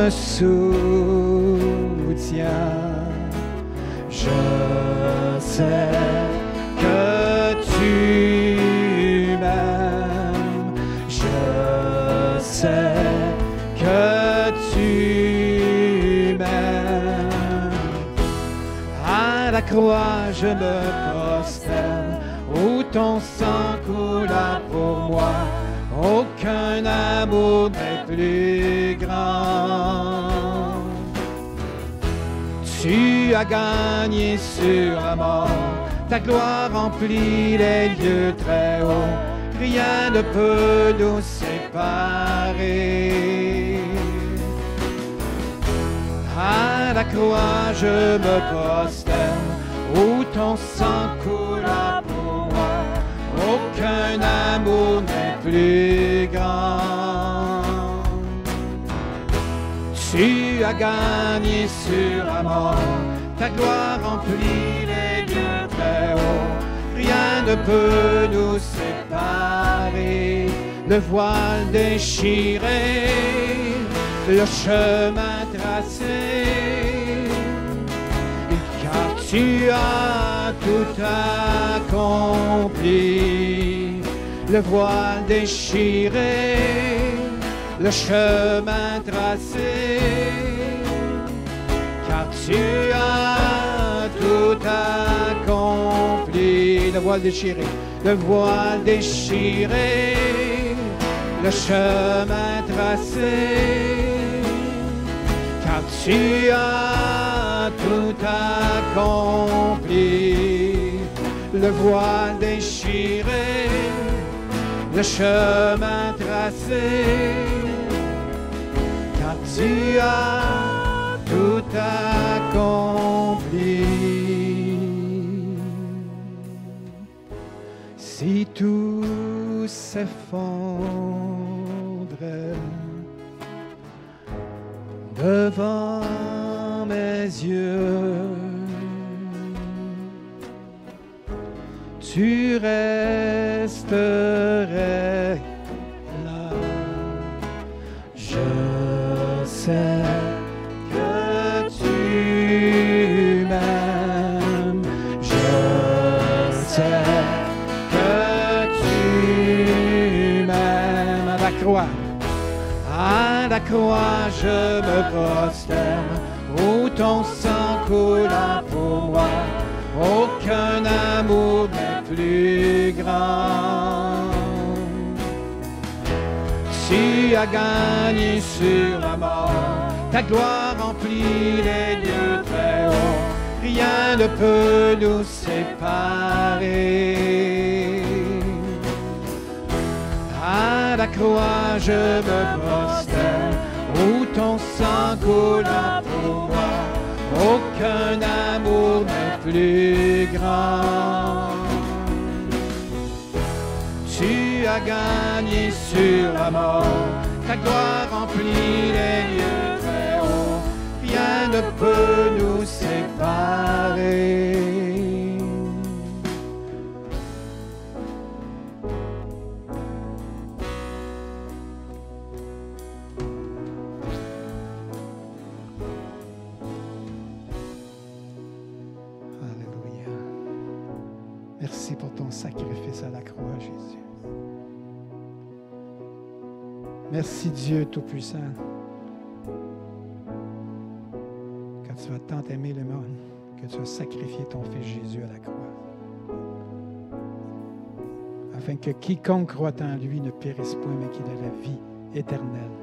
me soutiens. Je sais que tu m'aimes. Je sais que tu m'aimes. À la croix, je me prosterne, où ton sang coula pour moi. Aucun amour n'est plus grand. Tu as gagné sur la mort, ta gloire remplit les lieux très hauts. Rien ne peut nous séparer. À la croix, je me prosterne, où ton sang coula pour moi. Aucun amour n'est plus grand. Tu as gagné sur la mort, ta gloire remplit les lieux très hauts. Rien ne peut nous séparer. Le voile déchiré, le chemin tracé, car tu as tout accompli. Le voile déchiré, le chemin tracé, car tu as tout accompli. Le voile déchiré, le voile déchiré, le chemin tracé, car tu as tout accompli. Le voile déchiré, le chemin tracé, car tu as tout accompli. Si tout s'effondre devant mes yeux, tu resterais là. Je sais que tu m'aimes. Je sais que tu m'aimes. À la croix, à la croix, je me prosterne, où ton sang coula pour moi. Aucun amour n'est plus grand. Tu as gagné sur la mort, ta gloire remplit les lieux très hauts. Rien ne peut nous séparer. À la croix, je me prosterne, où ton sang coula pour moi. Aucun amour n'est plus grand. Tu as gagné sur la mort, ta gloire remplit les lieux très hauts. Rien ne peut nous séparer. Merci pour ton sacrifice à la croix, Jésus. Merci Dieu Tout-Puissant, car tu as tant aimé le monde que tu as sacrifié ton Fils Jésus à la croix, afin que quiconque croit en lui ne périsse point, mais qu'il ait la vie éternelle.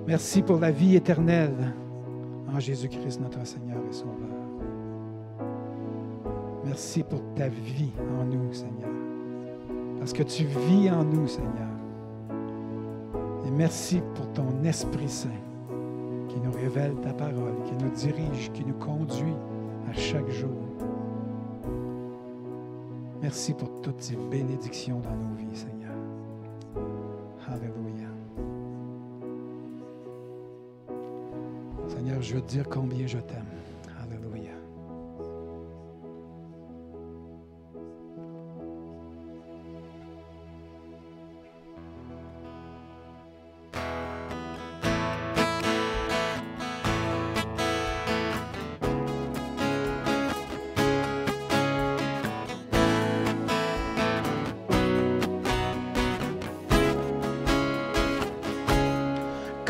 Merci pour la vie éternelle en Jésus-Christ, notre Seigneur et Sauveur. Merci pour ta vie en nous, Seigneur, parce que tu vis en nous, Seigneur. Et merci pour ton Esprit Saint qui nous révèle ta parole, qui nous dirige, qui nous conduit à chaque jour. Merci pour toutes ces bénédictions dans nos vies, Seigneur. Alléluia. Seigneur, je veux te dire combien je t'aime. Alléluia.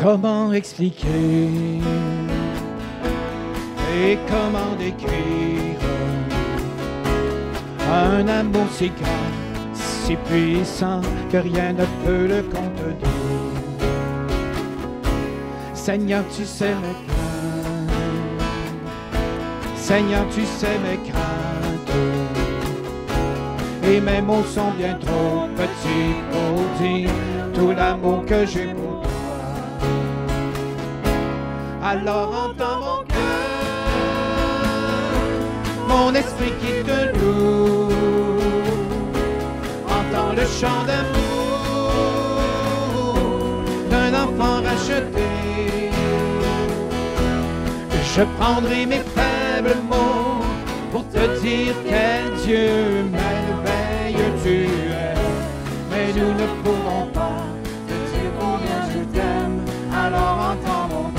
Comment expliquer et comment décrire un amour si grand, si puissant que rien ne peut le contenir. Seigneur, tu sais mes craintes. Seigneur, tu sais mes craintes. Et mes mots sont bien trop petits pour dire tout l'amour que j'ai pour toi. Alors entends mon cœur, mon esprit qui te loue. Entends le chant d'amour d'un enfant racheté. Je prendrai mes faibles mots pour te dire quel Dieu merveilleux tu es. Mais nous ne pourrons pas te dire combien je t'aime, alors entends mon cœur.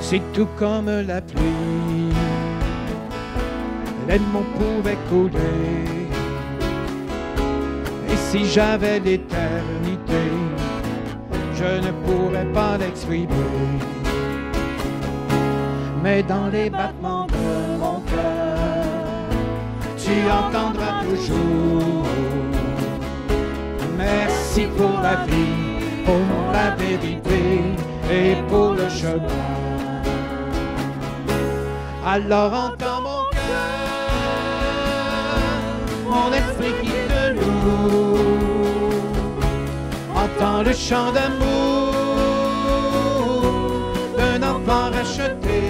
C'est tout comme la pluie, les mots pouvaient couler. Et si j'avais l'éternité, je ne pourrais pas l'exprimer. Mais dans les battements de mon cœur, tu entendras toujours. Merci pour la vie, pour la vérité et pour le chemin. Alors entends mon cœur, mon esprit qui te loue. Entends le chant d'amour d'un enfant racheté.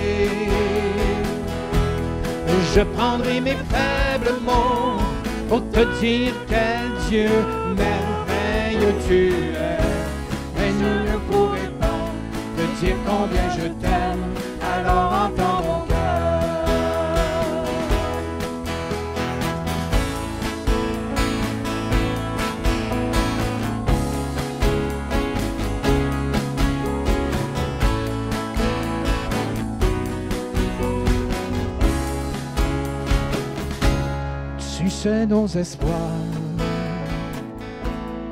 Je prendrai mes faibles mots pour te dire quel Dieu merveilleux tu es. Mais nous ne pourrons pas te dire combien je t'aime, alors entends mon cœur. Tu sais nos espoirs,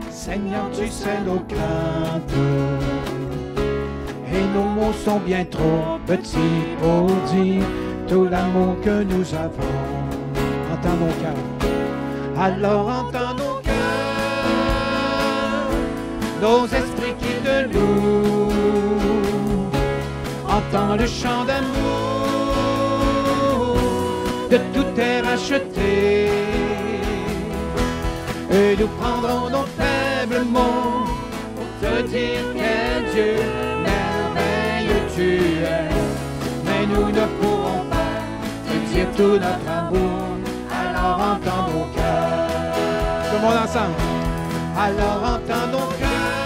Seigneur, tu sais nos craintes. Et nos mots sont bien trop petits pour dire tout l'amour que nous avons. Entends mon cœur, alors entends nos cœurs, nos esprits qui te louent. Entends le chant d'amour de tout est racheté. Et nous prendrons nos faibles mots pour te dire quel Dieu merveilleux tu es. Mais nous ne pourrons pas te dire tout notre amour, alors entends nos cœurs. Tout le monde ensemble. Alors entends nos cœurs,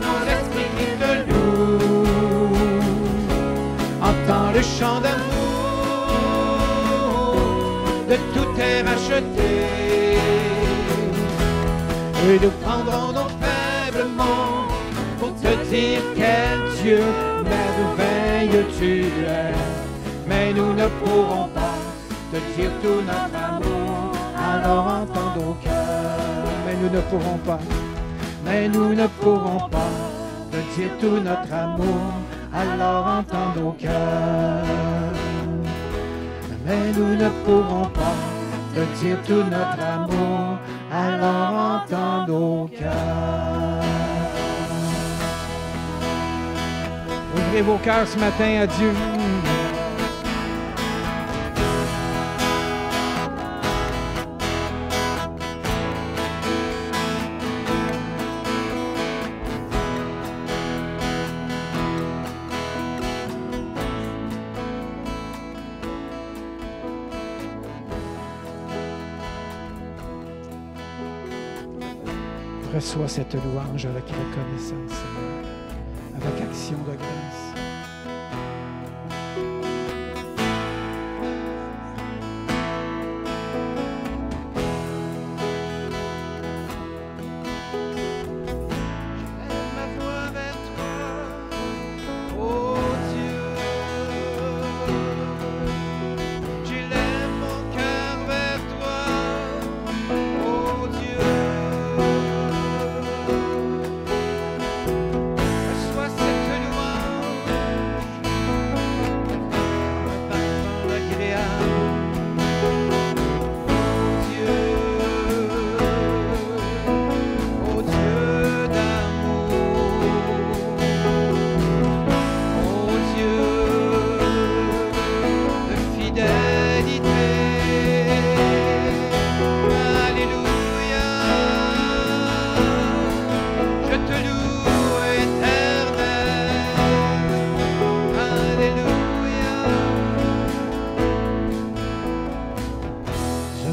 nos esprits qui te louent. Entends le chant d'amour de tout est racheté. Et nous prendrons nos faibles mots pour te dire quel Dieu merveilleux tu es. Mais nous ne pourrons pas te dire tout notre amour, alors entends nos cœurs. Mais nous ne pourrons pas, mais nous ne pourrons pas te dire tout notre amour, alors entends nos cœurs. Mais nous ne pourrons pas te dire tout notre amour, alors entends nos cœurs. Ouvrez vos cœurs ce matin à Dieu. Reçois cette louange avec reconnaissance, Seigneur, avec action de grâce.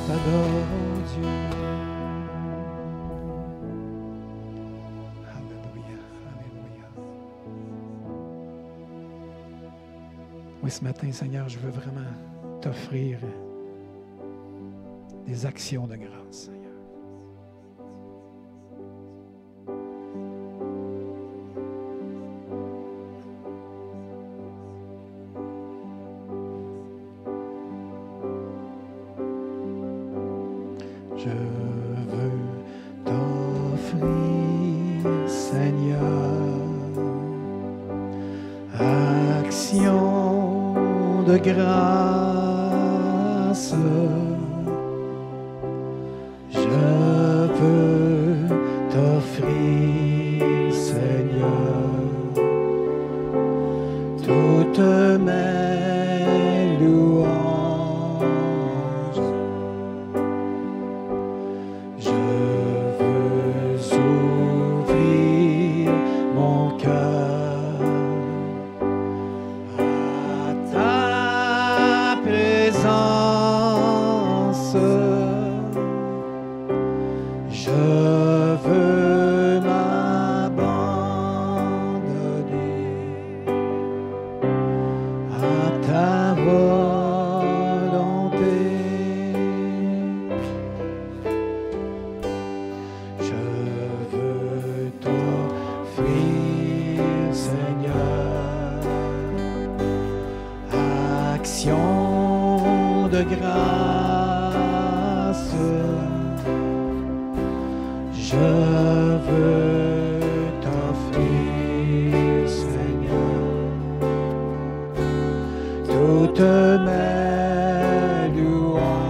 t'adore, Dieu. Alléluia, alléluia. Oui, ce matin, Seigneur, je veux vraiment t'offrir des actions de grâce, Seigneur. Je veux t'offrir, Seigneur, action de grâce. Je veux t'offrir, Seigneur, toutes mes louanges. Je veux ouvrir mon cœur à ta présence. Je veux m'abandonner à ta volonté. Je veux t'offrir, Seigneur, action de grâce. Je veux t'offrir, Seigneur, toutes mes louanges.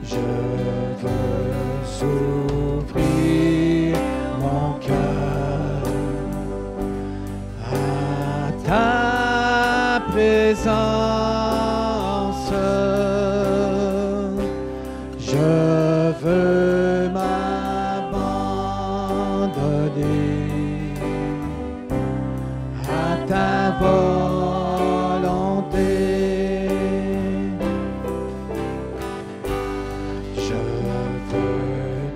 Je veux ouvrir mon cœur à ta présence. Je veux m'abandonner à ta volonté. Je veux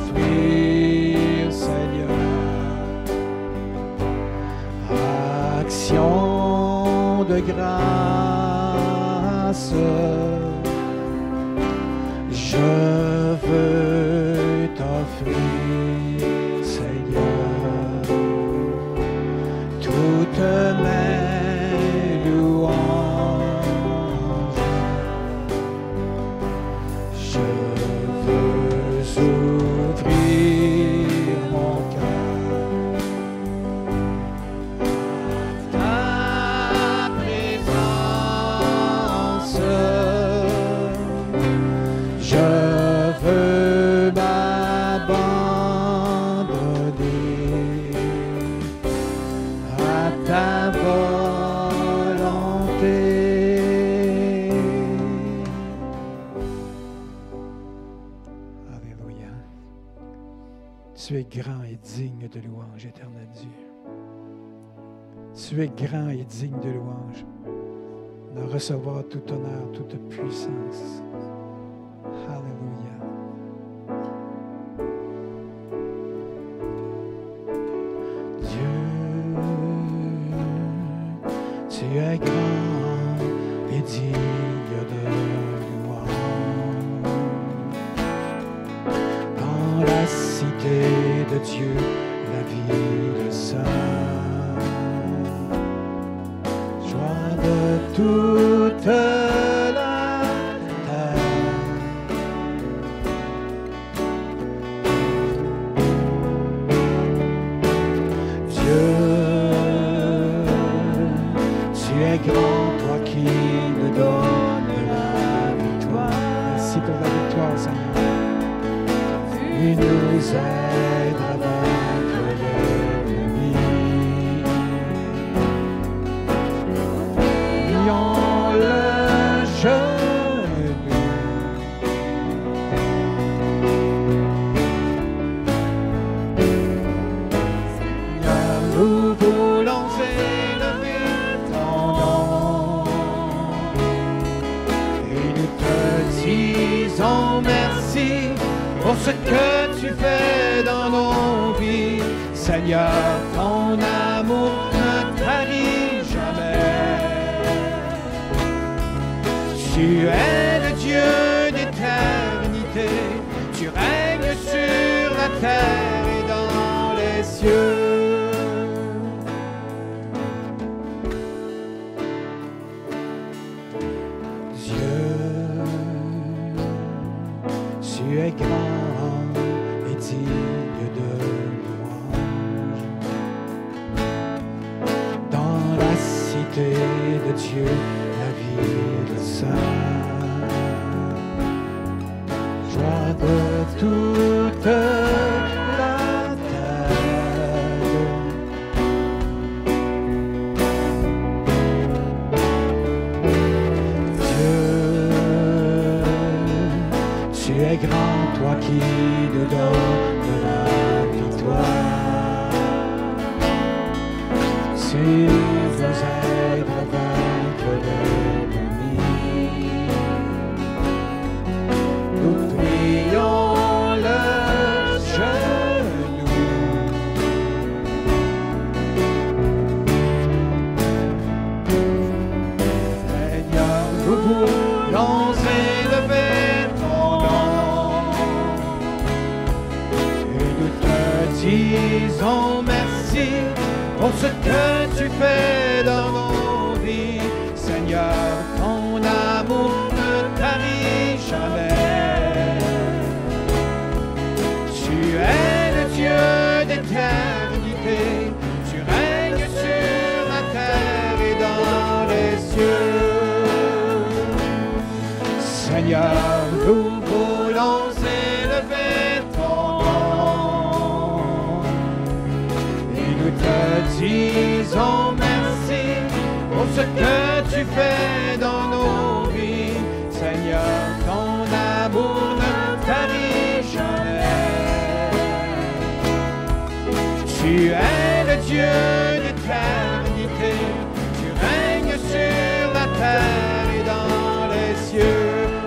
t'offrir, Seigneur, action de grâce. Je veux t'offrir, Seigneur, toutes mes louanges. Je veux ouvrir mon cœur à ta présence. Je veux m'abandonner à ta volonté. Alléluia. Tu es grand et digne de louange, éternel Dieu. Tu es grand et digne de louange, de recevoir tout honneur, toute puissance. Alléluia. Dieu, tu es grand et digne de louange. Dans la cité de Dieu, la ville sainte, joie de toute la terre. Dieu, tu es grand, toi qui me donnes la victoire. Merci pour la victoire, Seigneur. Tu nous aides à vaincre l'ennemi. Plions le genou. Seigneur, nous voulons élever ton nom. merci pour ce que tu fais dans nos vies. Seigneur, ton amour ne tarit jamais. Tu es le Dieu d'éternité, tu règnes sur la terre et dans les cieux. Dieu, tu es grand et digne de louange. Dans la cité de Dieu, la vie de saint. Joie de toute la terre. Dieu, tu es grand, toi qui nous donnes la victoire. Tu nous aides à vaincre l'ennemi. Nous prions le genou. Seigneur, nous voulons élever ton nom et nous te disons merci pour ce que tu fais dans nos vies. Seigneur, ton amour ne tarit jamais. Tu es le Dieu d'éternité, tu règnes sur la terre et dans les cieux. Seigneur, nous voulons élever ton nom et nous te disons merci pour ce que tu fais dans nos vies. Seigneur, ton amour ne tarit jamais. Tu es le Dieu d'éternité, tu règnes sur la terre et dans les cieux.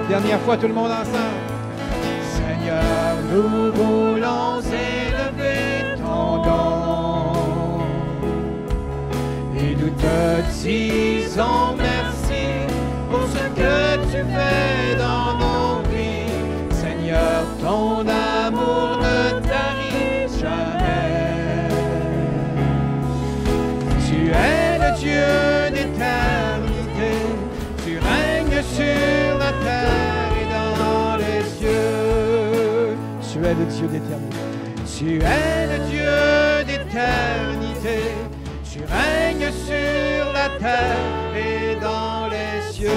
Dernière fois, tout le monde ensemble. Seigneur, nous voulons élever ton nom et nous te disons merci pour ce que tu fais dans nos vies. Seigneur, ton amour ne tarit jamais. Tu es le Dieu d'éternité, tu règnes sur la terre et dans les cieux. Tu es le Dieu d'éternité. Tu es le Dieu d'éternité, tu règnes sur la terre et dans les cieux.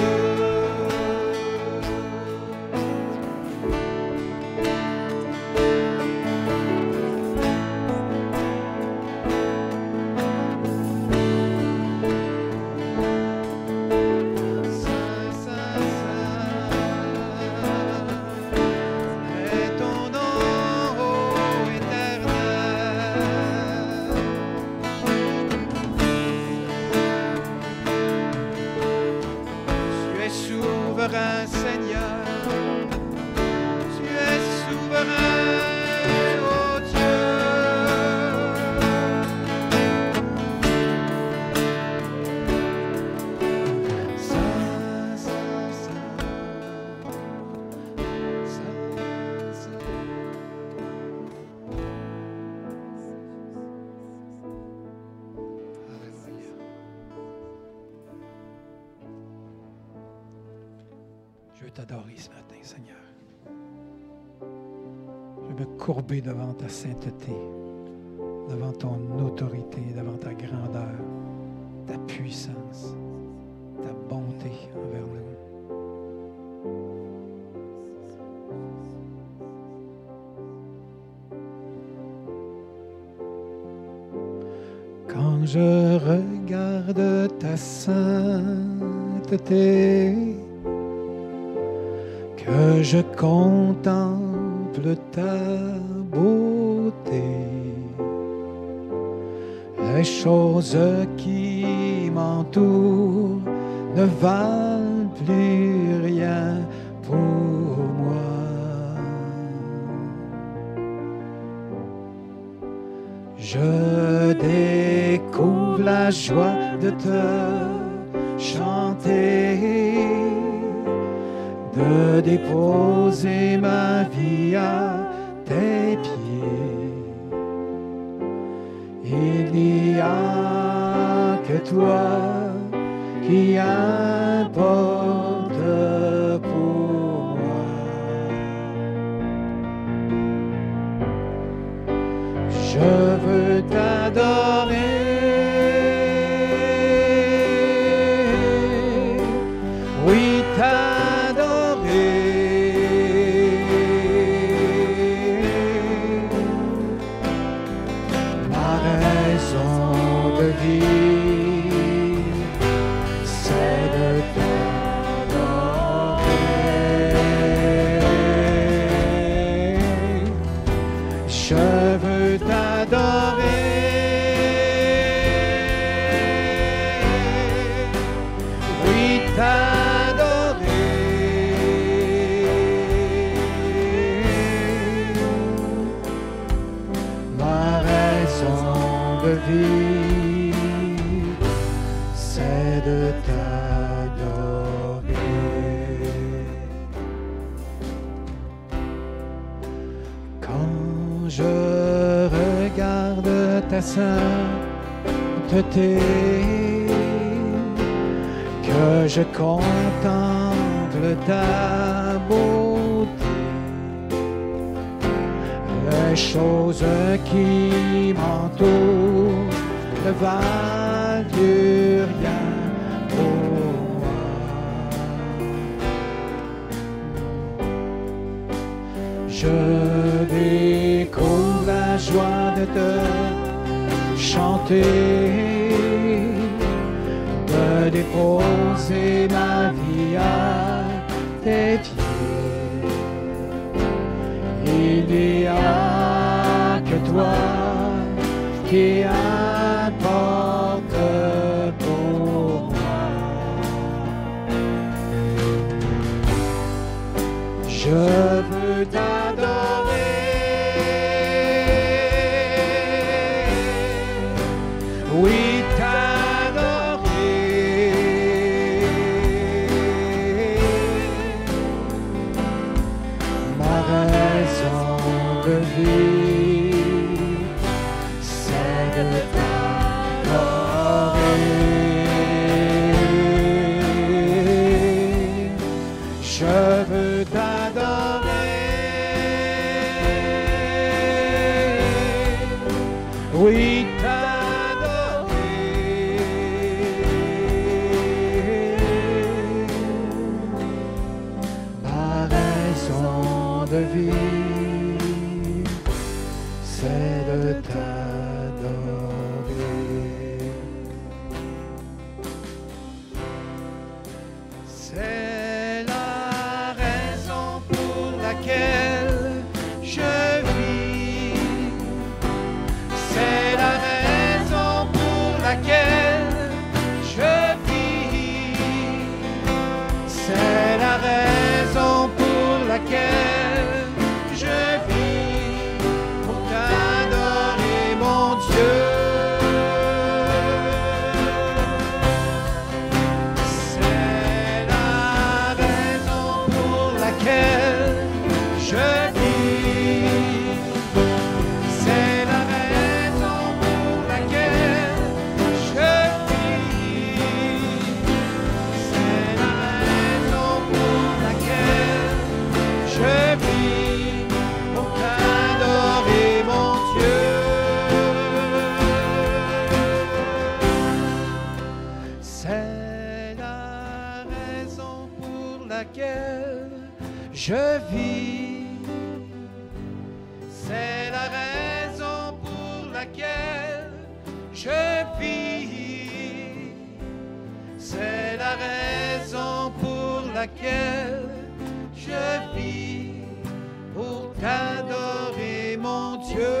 Seigneur, tu es souverain, oh Dieu. Je veux t'adorer ce matin, Seigneur. Je veux me courber devant ta sainteté, devant ton autorité, devant ta grandeur, ta puissance, ta bonté envers nous. Quand je regarde ta sainteté, que je contemple ta beauté, les choses qui m'entourent ne valent plus rien pour moi. Je découvre la joie de te chanter, de déposer ma vie à tes pieds. Il n'y a que toi qui importe pour moi. Je veux t'adorer, oui t'adorer. Ma raison de vie, c'est de t'adorer. Je veux t'adorer, oui t'adorer. Ma raison de vie, c'est de t'adorer. Quand je regarde ta sainteté, que je contemple ta beauté, les choses qui m'entourent ne valent plus rien pour moi. Je découvre la joie de te chanter, de déposer ma vie à tes pieds. Il n'y a que toi qui importe pour moi. Je veux t'adorer, oui t'adorer. Ma raison de vie, c'est de t'adorer. Je veux t'adorer, oui t'adorer. Ma raison de vie, c'est de t'adorer. C'est la raison pour laquelle je vis. C'est la raison pour laquelle je vis. C'est la raison pour laquelle je vis, pour t'adorer mon Dieu. C'est la raison pour laquelle je vis. C'est la raison pour laquelle je vis. C'est la raison pour laquelle je vis, pour t'adorer mon Dieu. C'est la raison pour laquelle je vis. C'est la raison pour laquelle je vis. C'est la raison pour laquelle je vis, pour t'adorer mon Dieu.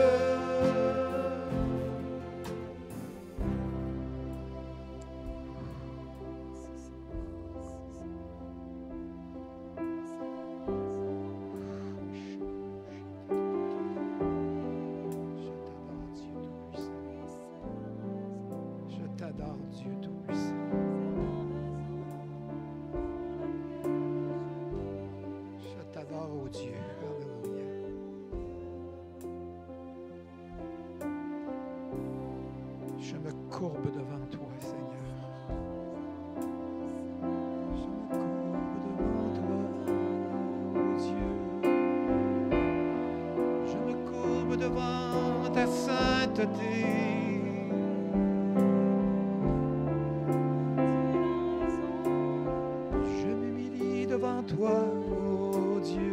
Je t'adore, Dieu Tout-Puissant. courbe devant toi, Seigneur. Devant ta sainteté, je m'humilie devant toi, ô Dieu.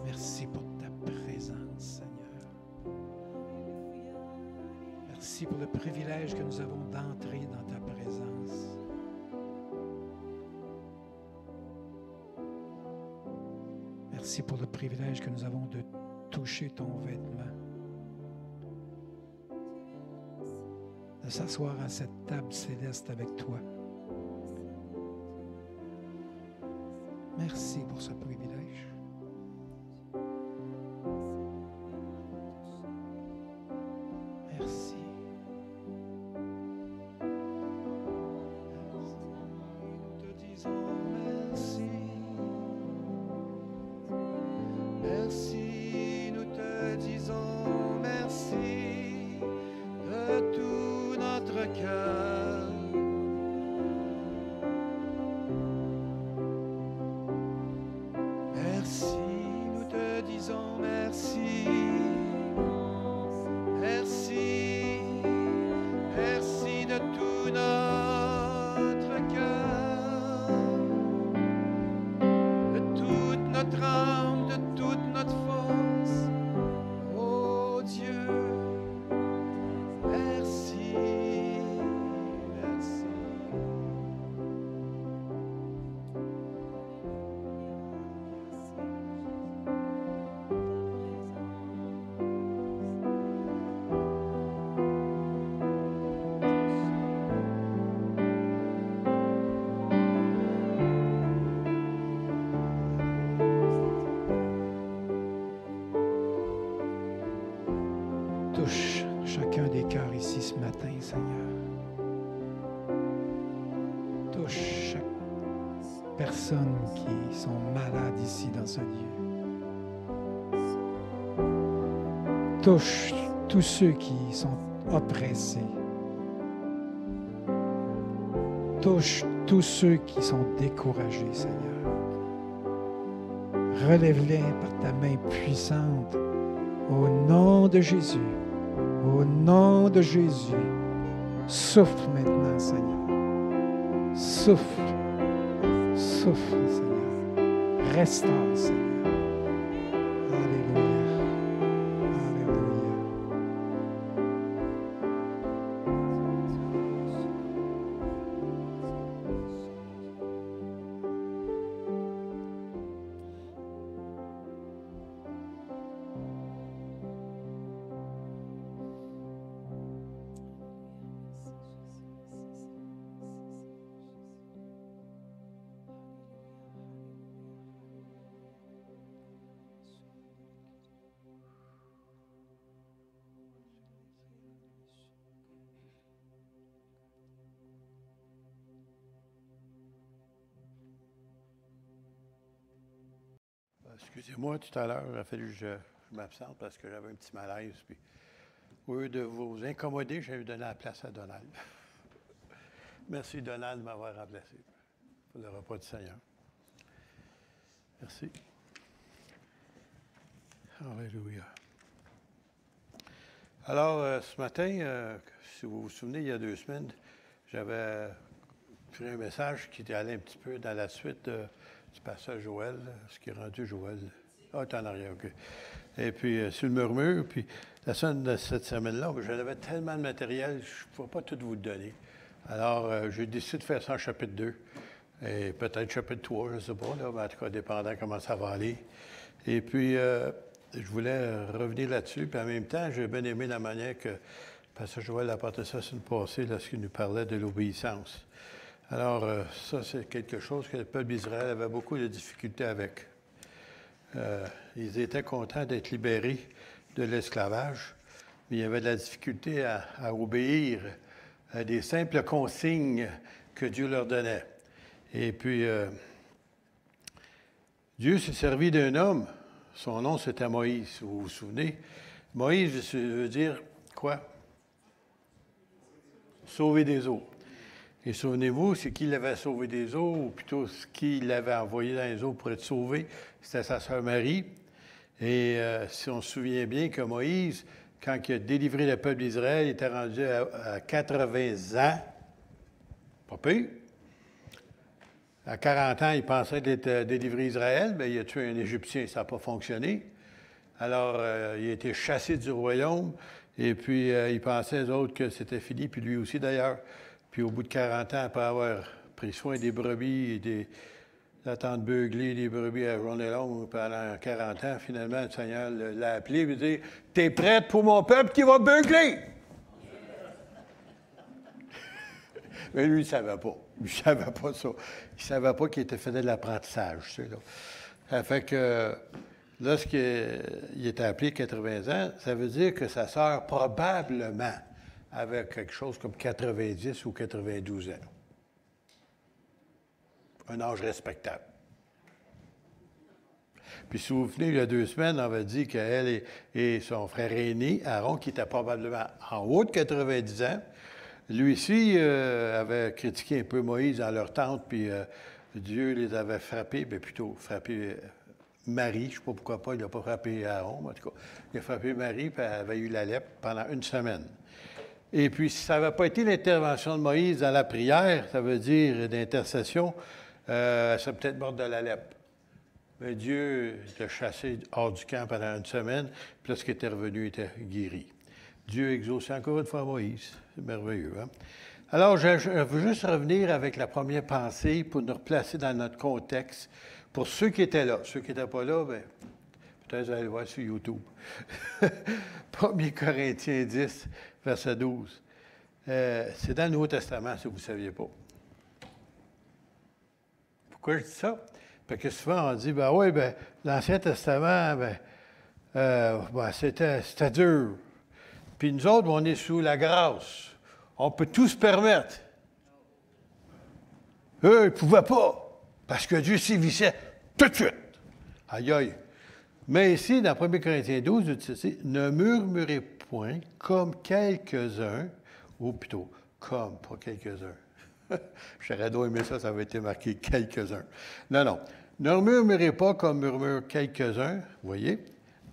Merci pour ta présence, Seigneur. Merci pour le privilège que nous avons d'entrer dans ta présence. Merci pour le privilège que nous avons de toucher ton vêtement, de s'asseoir à cette table céleste avec toi. Merci pour ce privilège. Merci. Nous te disons merci. Merci, nous te disons merci de tout notre cœur. Merci, nous te disons merci. Merci, merci de tout notre cœur, de toute notre âme, de toute notre force. Oh Dieu, merci, merci. Touche chacun des cœurs ici ce matin, Seigneur. Touche chaque personne qui sont malades ici dans ce lieu. Touche tous ceux qui sont oppressés. Touche tous ceux qui sont découragés, Seigneur. Relève-les par ta main puissante. Au nom de Jésus. Au nom de Jésus. Souffle maintenant, Seigneur. Souffle. Souffle, Seigneur. Restaure, Seigneur. Alléluia. Alléluia. Excusez-moi, tout à l'heure, il a fallu que je m'absente parce que j'avais un petit malaise. Puis, au lieu de vous incommoder, j'ai donné la place à Donald. Merci, Donald, de m'avoir remplacé pour le repas du Seigneur. Merci. Alléluia. Alors, ce matin, si vous vous souvenez, il y a 2 semaines, j'avais pris un message qui était allé un petit peu dans la suite du passage Joël, ce qui est rendu Joël. Ah, t'es en arrière, OK. Et puis, sur le murmure, puis la semaine de cette semaine-là, j'avais tellement de matériel, je ne pouvais pas tout vous le donner. Alors, j'ai décidé de faire ça en chapitre 2, et peut-être chapitre 3, je ne sais pas, là, mais en tout cas, dépendant comment ça va aller. Et puis, je voulais revenir là-dessus, puis en même temps, j'ai bien aimé la manière que Pasteur Joël a apporté ça sur le passé lorsqu'il nous parlait de l'obéissance. Alors, ça, c'est quelque chose que le peuple d'Israël avait beaucoup de difficultés avec. Ils étaient contents d'être libérés de l'esclavage, mais il y avait de la difficulté à obéir à des simples consignes que Dieu leur donnait. Et puis, Dieu s'est servi d'un homme. Son nom, c'était Moïse. Vous vous souvenez? Moïse, ça veut dire quoi? Sauver des eaux. Et souvenez-vous, c'est qui l'avait sauvé des eaux, ou plutôt ce qu'il l'avait envoyé dans les eaux pour être sauvé, c'était sa sœur Marie. Et si on se souvient bien que Moïse, quand il a délivré le peuple d'Israël, il était rendu à 80 ans. Pas pire. À 40 ans, il pensait d'être délivré Israël, mais il a tué un Égyptien, ça n'a pas fonctionné. Alors, il a été chassé du royaume, et puis il pensait, eux autres, que c'était fini, puis lui aussi d'ailleurs. Puis au bout de 40 ans, après avoir pris soin des brebis et des attentes beuglées, des brebis à journée longue pendant 40 ans, finalement, le Seigneur l'a appelé et lui dit « T'es prête pour mon peuple qui va beugler? » Mais lui, il ne savait pas. Il ne savait pas ça. Il ne savait pas qu'il était fait de l'apprentissage. Tu sais, là. Ça fait que lorsqu'il était appelé 80 ans, ça veut dire que sa sœur, probablement, avait quelque chose comme 90 ou 92 ans. Un âge respectable. Puis si vous vous souvenez, il y a 2 semaines, on avait dit qu'elle et son frère aîné, Aaron, qui était probablement en haut de 90 ans, lui aussi avait critiqué un peu Moïse dans leur tente, puis Dieu les avait frappés, bien plutôt frappé Marie, je ne sais pas pourquoi pas, il n'a pas frappé Aaron, mais en tout cas, il a frappé Marie, puis elle avait eu la lèpre pendant 1 semaine. Et puis, si ça n'avait pas été l'intervention de Moïse dans la prière, ça veut dire d'intercession, elle serait peut-être morte de la lèpre. Mais Dieu l'a chassé hors du camp pendant 1 semaine, puis lorsqu'il était revenu, il était guéri. Dieu exauce encore une fois Moïse. C'est merveilleux, hein? Alors, je veux juste revenir avec la première pensée pour nous replacer dans notre contexte. Pour ceux qui étaient là, ceux qui n'étaient pas là, bien, peut-être vous allez le voir sur YouTube. 1 Corinthiens 10, verset 12. C'est dans le Nouveau Testament, si vous ne saviez pas. Pourquoi je dis ça? Parce que souvent, on dit, ben oui, ben, l'Ancien Testament, c'était dur. Puis nous autres, on est sous la grâce. On peut tout se permettre. Eux, ils ne pouvaient pas, parce que Dieu sévissait tout de suite. Aïe, aïe. Mais ici, dans 1 Corinthiens 12, il dit, ne murmurez point comme quelques-uns, ou plutôt, comme, pas quelques-uns. J'aurais dû aimer ça, ça avait été marqué quelques-uns. Non, non. Ne murmurez pas comme murmurent quelques-uns, vous voyez,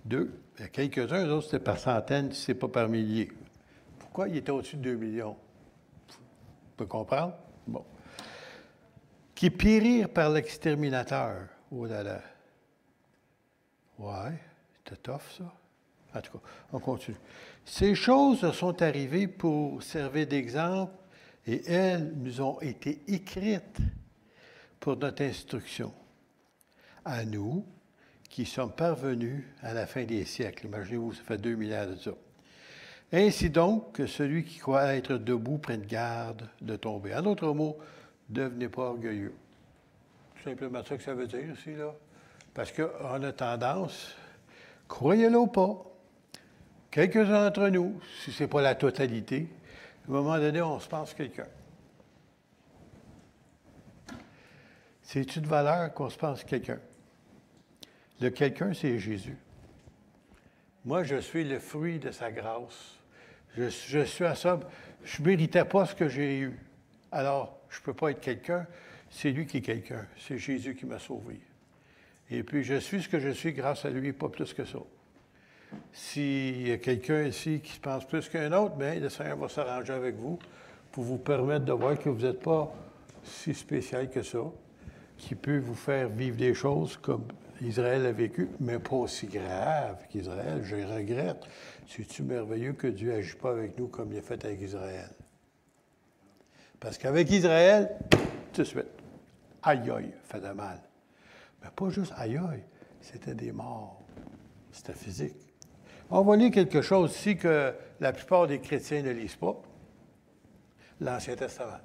2. Quelques-uns, eux autres, c'était par centaines, si ce n'est pas par milliers. Pourquoi il était au-dessus de 2 millions? Vous pouvez comprendre? Bon. Qui périrent par l'exterminateur. Oh là là. Ouais, c'était tough, ça. En tout cas, on continue. Ces choses sont arrivées pour servir d'exemple et elles nous ont été écrites pour notre instruction. À nous, qui sommes parvenus à la fin des siècles. Imaginez-vous, ça fait 2000 ans de ça. Ainsi donc, que celui qui croit être debout prenne garde de tomber. En d'autres mots, ne devenez pas orgueilleux. C'est simplement ça que ça veut dire ici, là. Parce qu'on a tendance, croyez-le ou pas, quelques-uns d'entre nous, si ce n'est pas la totalité, à un moment donné, on se pense quelqu'un. C'est une valeur qu'on se pense quelqu'un. Le quelqu'un, c'est Jésus. Moi, je suis le fruit de sa grâce. Je suis à ça. Je ne méritais pas ce que j'ai eu. Alors, je ne peux pas être quelqu'un. C'est lui qui est quelqu'un. C'est Jésus qui m'a sauvé. Et puis, je suis ce que je suis grâce à lui, pas plus que ça. S'il y a quelqu'un ici qui se pense plus qu'un autre, bien, le Seigneur va s'arranger avec vous pour vous permettre de voir que vous n'êtes pas si spécial que ça, qui peut vous faire vivre des choses comme Israël a vécu, mais pas aussi grave qu'Israël. Je regrette. C'est-tu merveilleux que Dieu n'agit pas avec nous comme il a fait avec Israël? Parce qu'avec Israël, tout de suite, aïe aïe, fait de mal. Mais pas juste aïe aïe, c'était des morts. C'était physique. On va lire quelque chose ici que la plupart des chrétiens ne lisent pas, l'Ancien Testament.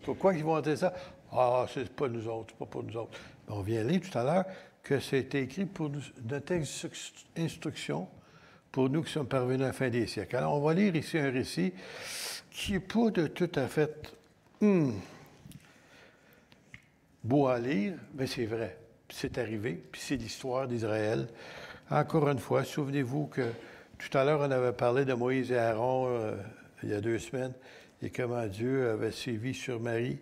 Pourquoi ils vont dire ça? Ah, c'est pas nous autres, c'est pas pour nous autres. On vient lire tout à l'heure que c'était écrit pour nous, notre instruction pour nous qui sommes parvenus à la fin des siècles. Alors, on va lire ici un récit qui n'est pas de tout à fait beau à lire, mais c'est vrai. Puis c'est arrivé, puis c'est l'histoire d'Israël. Encore une fois, souvenez-vous que tout à l'heure, on avait parlé de Moïse et Aaron il y a 2 semaines et comment Dieu avait sévi sur Marie.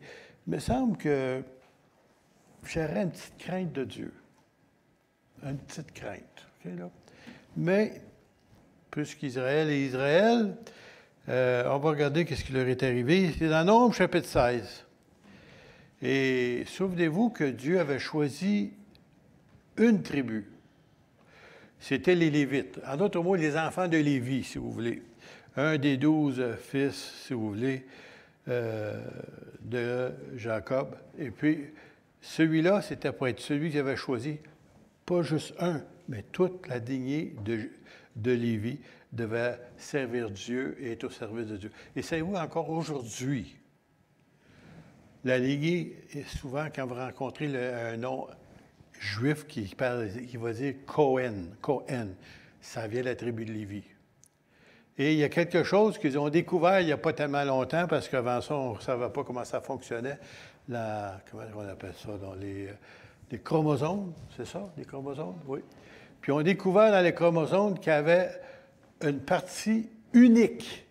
Il me semble que j'aurais une petite crainte de Dieu. Une petite crainte. Okay, là? Mais, puisqu'Israël est Israël, on va regarder ce qui leur est arrivé. C'est dans Nombre, chapitre 16. Et souvenez-vous que Dieu avait choisi une tribu. C'était les Lévites. En d'autres mots, les enfants de Lévi, si vous voulez. Un des 12 fils, si vous voulez, de Jacob. Et puis, celui-là, c'était pour être celui qui avait choisi, pas juste un, mais toute la lignée de Lévi devait servir Dieu et être au service de Dieu. Et savez-vous, encore aujourd'hui, la lignée, souvent, quand vous rencontrez un nom juif qui va dire Cohen, ça vient de la tribu de Lévi. Et il y a quelque chose qu'ils ont découvert il n'y a pas tellement longtemps, parce qu'avant ça, on ne savait pas comment ça fonctionnait. Comment on appelle ça? Dans les chromosomes, c'est ça? Les chromosomes? Oui. Puis on a découvert dans les chromosomes qu'il y avait une partie unique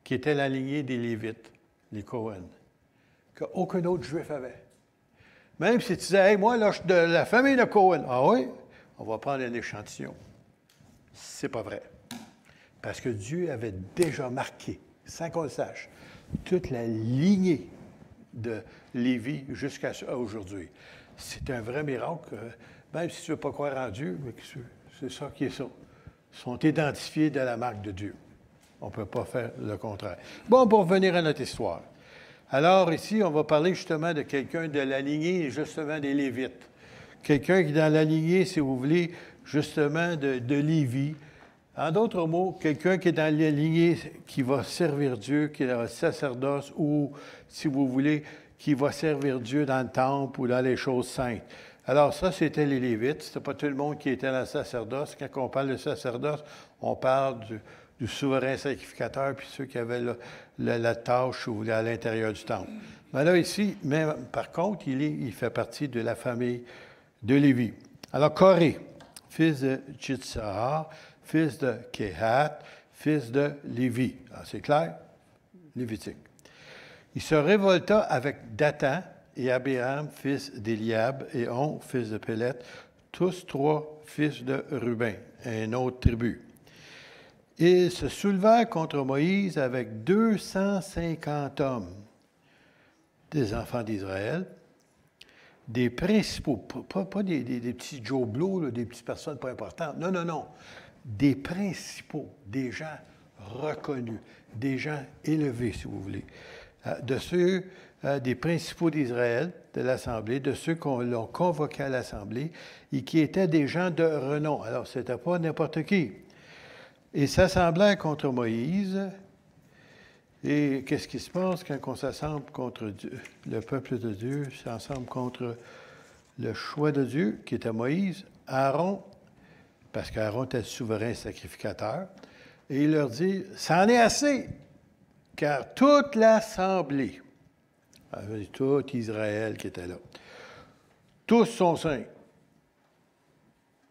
qui était la lignée des Lévites, les Cohen, qu'aucun autre juif avait. Même si tu disais, hey, moi, là, je suis de la famille de Cohen. Ah oui? On va prendre un échantillon. C'est pas vrai. Parce que Dieu avait déjà marqué, sans qu'on le sache, toute la lignée de Lévi jusqu'à aujourd'hui. C'est un vrai miracle. Même si tu ne veux pas croire en Dieu, mais c'est ça qui est ça. Ils sont identifiés de la marque de Dieu. On ne peut pas faire le contraire. Bon, pour revenir à notre histoire. Alors, ici, on va parler justement de quelqu'un de la lignée, justement, des Lévites. Quelqu'un qui est dans la lignée, si vous voulez, justement, de Lévi. En d'autres mots, quelqu'un qui est dans la lignée qui va servir Dieu, qui est dans le sacerdoce, ou, si vous voulez, qui va servir Dieu dans le temple ou dans les choses saintes. Alors ça, c'était les Lévites. Ce n'était pas tout le monde qui était dans le sacerdoce. Quand on parle de sacerdoce, on parle du souverain sacrificateur, puis ceux qui avaient la tâche, si vous voulez, à l'intérieur du temple. Mais là, ici, même, par contre, il fait partie de la famille de Lévi. Alors, Coré, fils de Jitsahar, fils de Kehat, fils de Lévi. Alors, c'est clair? Lévitique. Il se révolta avec Dathan et Abiram, fils d'Éliab, et On, fils de Pélet, tous 3 fils de Ruben, une autre tribu. Ils se soulevèrent contre Moïse avec 250 hommes, des enfants d'Israël, des principaux, pas des petits Joe Blow, là, des petites personnes pas importantes. Non, non, non. Des principaux, des gens reconnus, des gens élevés, si vous voulez. De ceux des principaux d'Israël, de l'Assemblée, de ceux qu'on l'a convoqué à l'Assemblée, et qui étaient des gens de renom. Alors, ce n'était pas n'importe qui. Ils s'assemblèrent contre Moïse. Et qu'est-ce qui se passe quand on s'assemble contre Dieu, le peuple de Dieu, s'assemble contre le choix de Dieu, qui était Moïse, Aaron, parce qu'Aaron était le souverain sacrificateur, et il leur dit, « C'en est assez, car toute l'Assemblée, tout Israël qui était là, tous sont saints,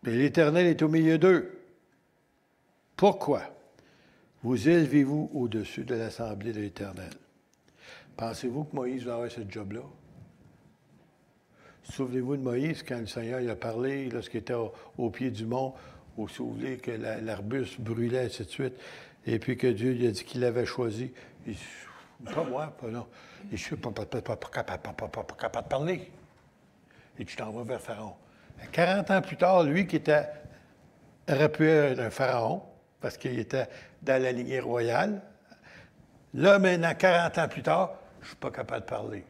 et l'Éternel est au milieu d'eux. Pourquoi vous élevez-vous au-dessus de l'Assemblée de l'Éternel? » Pensez-vous que Moïse va avoir ce job-là? Souvenez-vous de Moïse, quand le Seigneur il a parlé, lorsqu'il était au pied du mont, où si vous voulez, que l'arbuste brûlait, et ainsi de suite, et puis que Dieu lui a dit qu'il l'avait choisi. Il dit, pas moi, pas non. Je ne suis pas capable de parler. Et tu t'en vas vers Pharaon. 40 ans plus tard, lui qui aurait pu être un pharaon, parce qu'il était dans la lignée royale, là, maintenant, 40 ans plus tard, je ne suis pas capable de parler.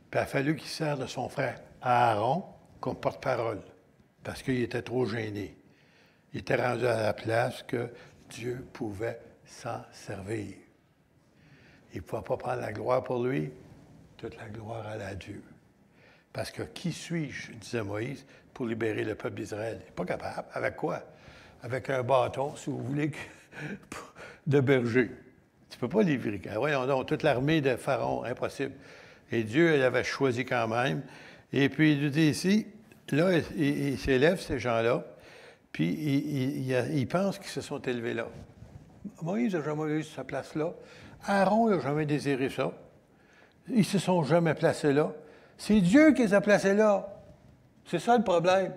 Puis il a fallu qu'il serve de son frère Aaron comme porte-parole, parce qu'il était trop gêné. Il était rendu à la place que Dieu pouvait s'en servir. Il ne pouvait pas prendre la gloire pour lui, toute la gloire allait à Dieu. Parce que qui suis-je, disait Moïse, pour libérer le peuple d'Israël? Il n'est pas capable. Avec quoi? Avec un bâton, si vous voulez, de berger. Tu ne peux pas livrer. Voyons donc, toute l'armée de Pharaon, impossible. Et Dieu l'avait choisi quand même. Et puis, il nous dit ici, là, il s'élève, ces gens-là, puis ils pensent qu'ils se sont élevés là. Moïse n'a jamais eu sa place là. Aaron n'a jamais désiré ça. Ils ne se sont jamais placés là. C'est Dieu qui les a placés là. C'est ça le problème.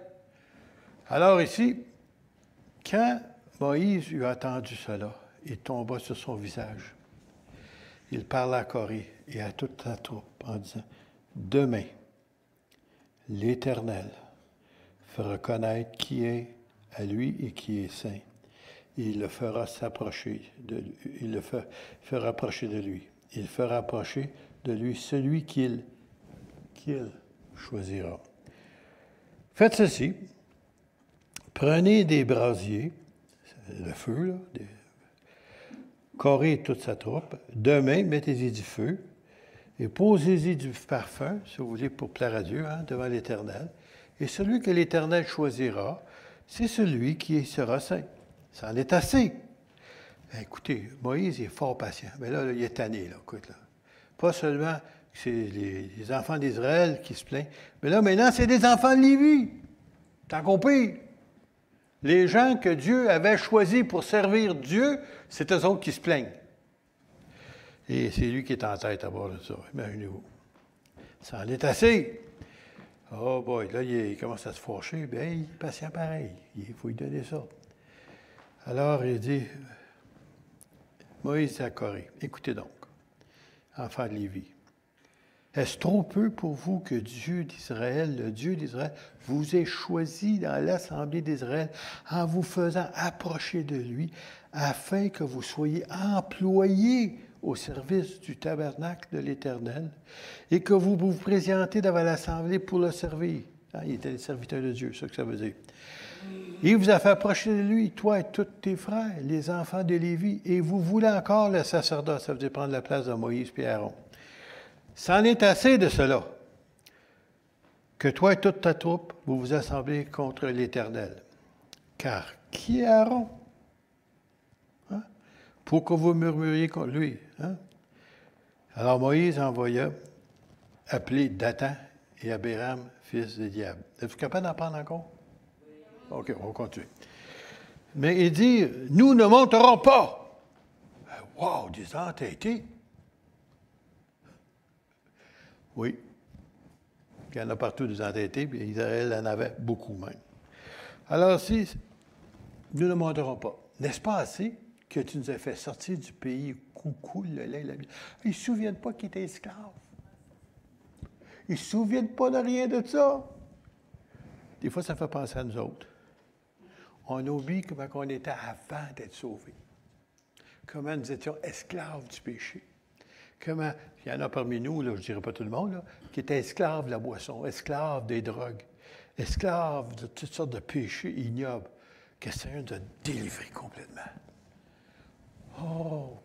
Alors ici, quand Moïse eut entendu cela, il tomba sur son visage. Il parla à Corée et à toute sa troupe en disant, « Demain, l'Éternel fera connaître qui est à lui et qui est saint. Il le fera s'approcher de lui. Il le fera approcher de lui. Il fera approcher de lui celui qu'il choisira. Faites ceci. Prenez des brasiers, le feu, là, Corée et toute sa troupe. Demain, mettez-y du feu et posez-y du parfum, si vous voulez, pour plaire à Dieu, devant l'Éternel. Et celui que l'Éternel choisira, c'est celui qui sera saint. Ça en est assez. Écoutez, Moïse est fort patient. Mais là, il est tanné, là, écoute, là. Pas seulement que c'est les enfants d'Israël qui se plaignent, mais là, maintenant, c'est des enfants de Lévi. T'as compris? Les gens que Dieu avait choisis pour servir Dieu, c'est eux autres qui se plaignent. Et c'est lui qui est en tête à bord de ça, imaginez-vous. Ça en est assez. Oh boy, là, il commence à se fâcher. Bien, il est patient pareil. Il faut lui donner ça. Alors, il dit, Moïse à Corée, écoutez donc, enfants de Lévi, est-ce trop peu pour vous que Dieu d'Israël, le Dieu d'Israël, vous ait choisi dans l'assemblée d'Israël en vous faisant approcher de lui, afin que vous soyez employés au service du tabernacle de l'Éternel et que vous vous présentez devant l'assemblée pour le servir. Il était le serviteur de Dieu, c'est ça que ça veut dire. Il vous a fait approcher de lui, toi et tous tes frères, les enfants de Lévi, et vous voulez encore le sacerdoce, ça veut dire prendre la place de Moïse et Aaron. C'en est assez de cela, que toi et toute ta troupe, vous vous assemblez contre l'Éternel. Car qui est Aaron? Pour que vous murmuriez contre lui. Alors Moïse envoya appeler Dathan et Abiram, fils de Diab. Êtes-vous capable d'en prendre encore? OK, on va continuer. Mais il dit, nous ne monterons pas. Wow, des entêtés. Oui. Il y en a partout des entêtés, puis Israël en avait beaucoup même. Alors, si nous ne monterons pas, n'est-ce pas assez que tu nous as fait sortir du pays où coule le lait et la miel? Ils ne se souviennent pas qu'ils étaient esclaves. Ils ne se souviennent pas de rien de ça. Des fois, ça fait penser à nous autres. On oublie comment on était avant d'être sauvés. Comment nous étions esclaves du péché. Comment, il y en a parmi nous, là, je ne dirais pas tout le monde, là, qui étaient esclaves de la boisson, esclaves des drogues, esclaves de toutes sortes de péchés ignobles, que le Seigneur nous a délivrés complètement. Oh,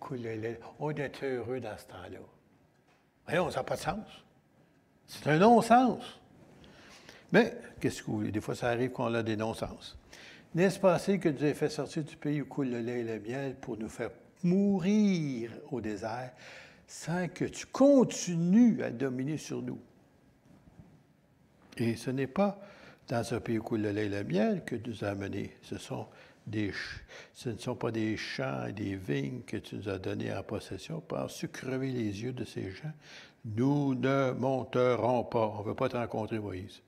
on est heureux dans ce temps-là. Voyons, ça n'a pas de sens. C'est un non-sens. Mais, qu'est-ce que vous voulez? Des fois, ça arrive qu'on a des non-sens. N'est-ce pas assez que Dieu ait fait sortir du pays où coule le lait et le miel pour nous faire mourir au désert sans que tu continues à dominer sur nous? Et ce n'est pas dans un pays où coule le lait et le miel que tu nous as amenés. Ce ne sont pas des champs et des vignes que tu nous as donnés en possession. Penses-tu crever les yeux de ces gens? Nous ne monterons pas. On ne veut pas te rencontrer, Moïse.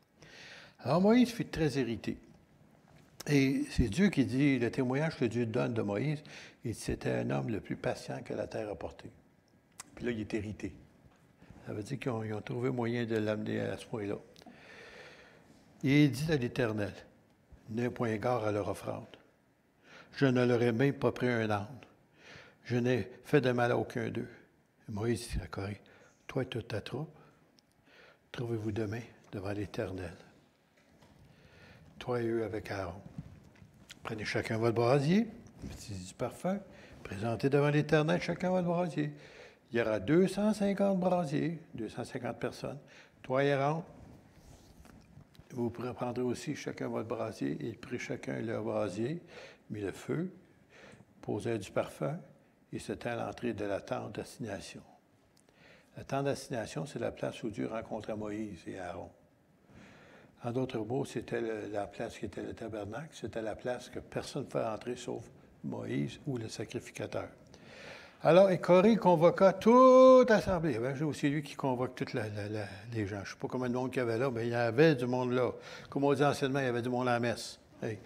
Alors Moïse fut très irrité. Et c'est Dieu qui dit, le témoignage que Dieu donne de Moïse, il dit, c'était un homme le plus patient que la terre a porté. Puis là, il est irrité. Ça veut dire qu'ils ont trouvé moyen de l'amener à ce point-là. Et il dit à l'Éternel, n'aie point égard à leur offrande. Je ne leur ai même pas pris un âne. Je n'ai fait de mal à aucun d'eux. Et Moïse dit à Corée, toi et toute ta troupe, trouvez-vous demain devant l'Éternel. Toi et eux avec Aaron. Prenez chacun votre brasier, mettez du parfum, présentez devant l'Éternel chacun votre brasier. Il y aura 250 brasiers, 250 personnes. Toi et Aaron, vous prendrez aussi chacun votre brasier. Ils prirent chacun leur brasier, mit le feu, posèrent du parfum, et c'était à l'entrée de la tente d'assignation. La tente d'assignation, c'est la place où Dieu rencontra Moïse et Aaron. En d'autres mots, c'était la place qui était le tabernacle. C'était la place que personne ne pouvait entrer sauf Moïse ou le sacrificateur. Alors, et Corée convoqua toute l'assemblée. C'est aussi lui qui convoque tous les gens. Je ne sais pas combien de monde qu'il y avait là, mais il y avait du monde là. Comme on dit anciennement, il y avait du monde à la messe. Hey.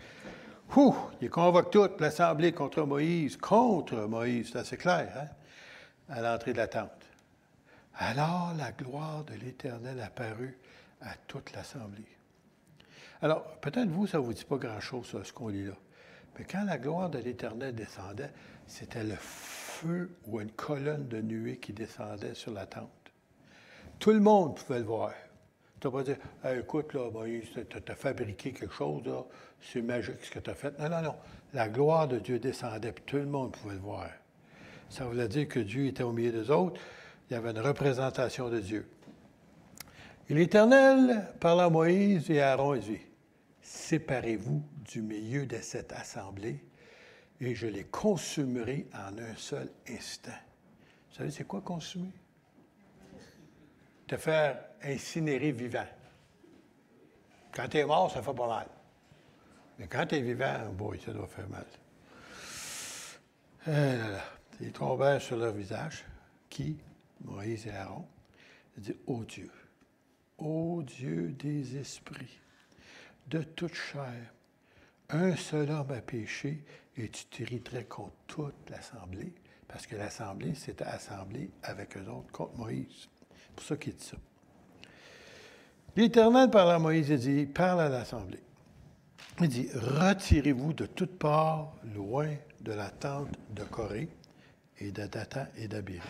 Il convoque toute l'assemblée contre Moïse. C'est assez clair, hein? À l'entrée de la tente. Alors, la gloire de l'Éternel apparut à toute l'assemblée. Alors, peut-être vous, ça ne vous dit pas grand-chose, ça, ce qu'on lit là. Mais quand la gloire de l'Éternel descendait, c'était le feu ou une colonne de nuée qui descendait sur la tente. Tout le monde pouvait le voir. Tu n'as pas dit, hey, écoute, là, Moïse, tu as fabriqué quelque chose, là, c'est magique ce que tu as fait. Non, non, non. La gloire de Dieu descendait, puis tout le monde pouvait le voir. Ça voulait dire que Dieu était au milieu des autres. Il y avait une représentation de Dieu. Et l'Éternel parla à Moïse et à Aaron et dit, séparez-vous du milieu de cette assemblée et je les consumerai en un seul instant. Vous savez, c'est quoi consumer? Te faire incinérer vivant. Quand tu es mort, ça fait pas mal. Mais quand tu es vivant, boy, ça doit faire mal. Ils tombèrent sur leur visage. Qui? Moïse et Aaron. Ils disent, ô Dieu des esprits, de toute chair, un seul homme a péché et tu t'irriterais contre toute l'assemblée, parce que l'assemblée s'était assemblée avec eux autres contre Moïse. C'est pour ça qu'il dit ça. L'Éternel parle à Moïse et dit, parle à l'assemblée. Il dit, retirez-vous de toutes parts, loin de la tente de Corée et de Dathan et d'Abiram.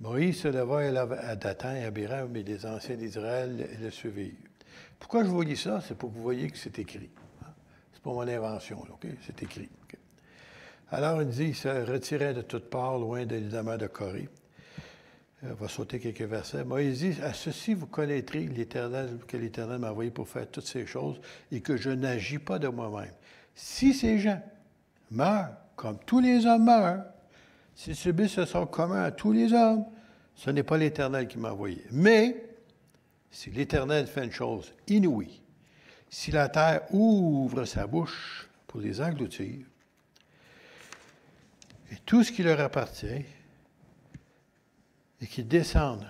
Moïse se leva à Dathan et Abiram, et les anciens d'Israël le suivirent. Pourquoi je vous lis ça? C'est pour que vous voyez que c'est écrit. C'est pas mon invention, là, OK? C'est écrit. Okay? Alors, il dit, il se retirait de toutes parts, loin de l'évidemment de Corée. On va sauter quelques versets. Moïse dit, à ceci, vous connaîtrez que l'Éternel m'a envoyé pour faire toutes ces choses et que je n'agis pas de moi-même. Si ces gens meurent, comme tous les hommes meurent, s'ils subissent ce sort commun à tous les hommes, ce n'est pas l'Éternel qui m'a envoyé. Mais, si l'Éternel fait une chose inouïe, si la terre ouvre sa bouche pour les engloutir, et tout ce qui leur appartient, et qu'ils descendent,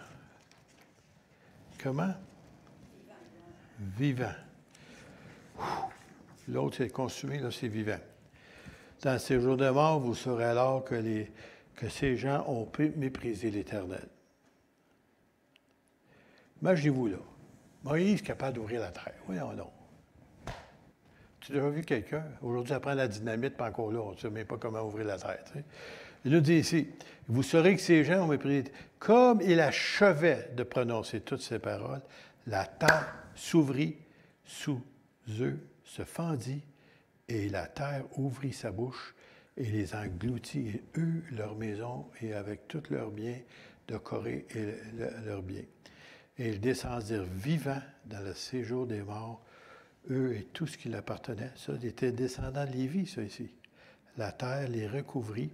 comment? Vivant. L'autre, c'est consumé, là, c'est vivant. Dans ces jours de mort, vous saurez alors que ces gens ont méprisé l'Éternel. Imaginez-vous là, Moïse est capable d'ouvrir la terre. Voyons donc. Tu as déjà vu quelqu'un? Aujourd'hui, ça prend la dynamite, pas encore là. On ne sait même pas comment ouvrir la terre. Tu sais. Il nous dit ici, vous saurez que ces gens ont méprisé. Comme il achevait de prononcer toutes ces paroles, la terre s'ouvrit sous eux, se fendit, et la terre ouvrit sa bouche et les engloutit, et eux, leur maison, et avec tous leurs biens de Corée et leurs biens. Et ils descendirent vivants dans le séjour des morts, eux et tout ce qui leur appartenait. Ça, ils étaient descendants de Lévi, ça ici. La terre les recouvrit,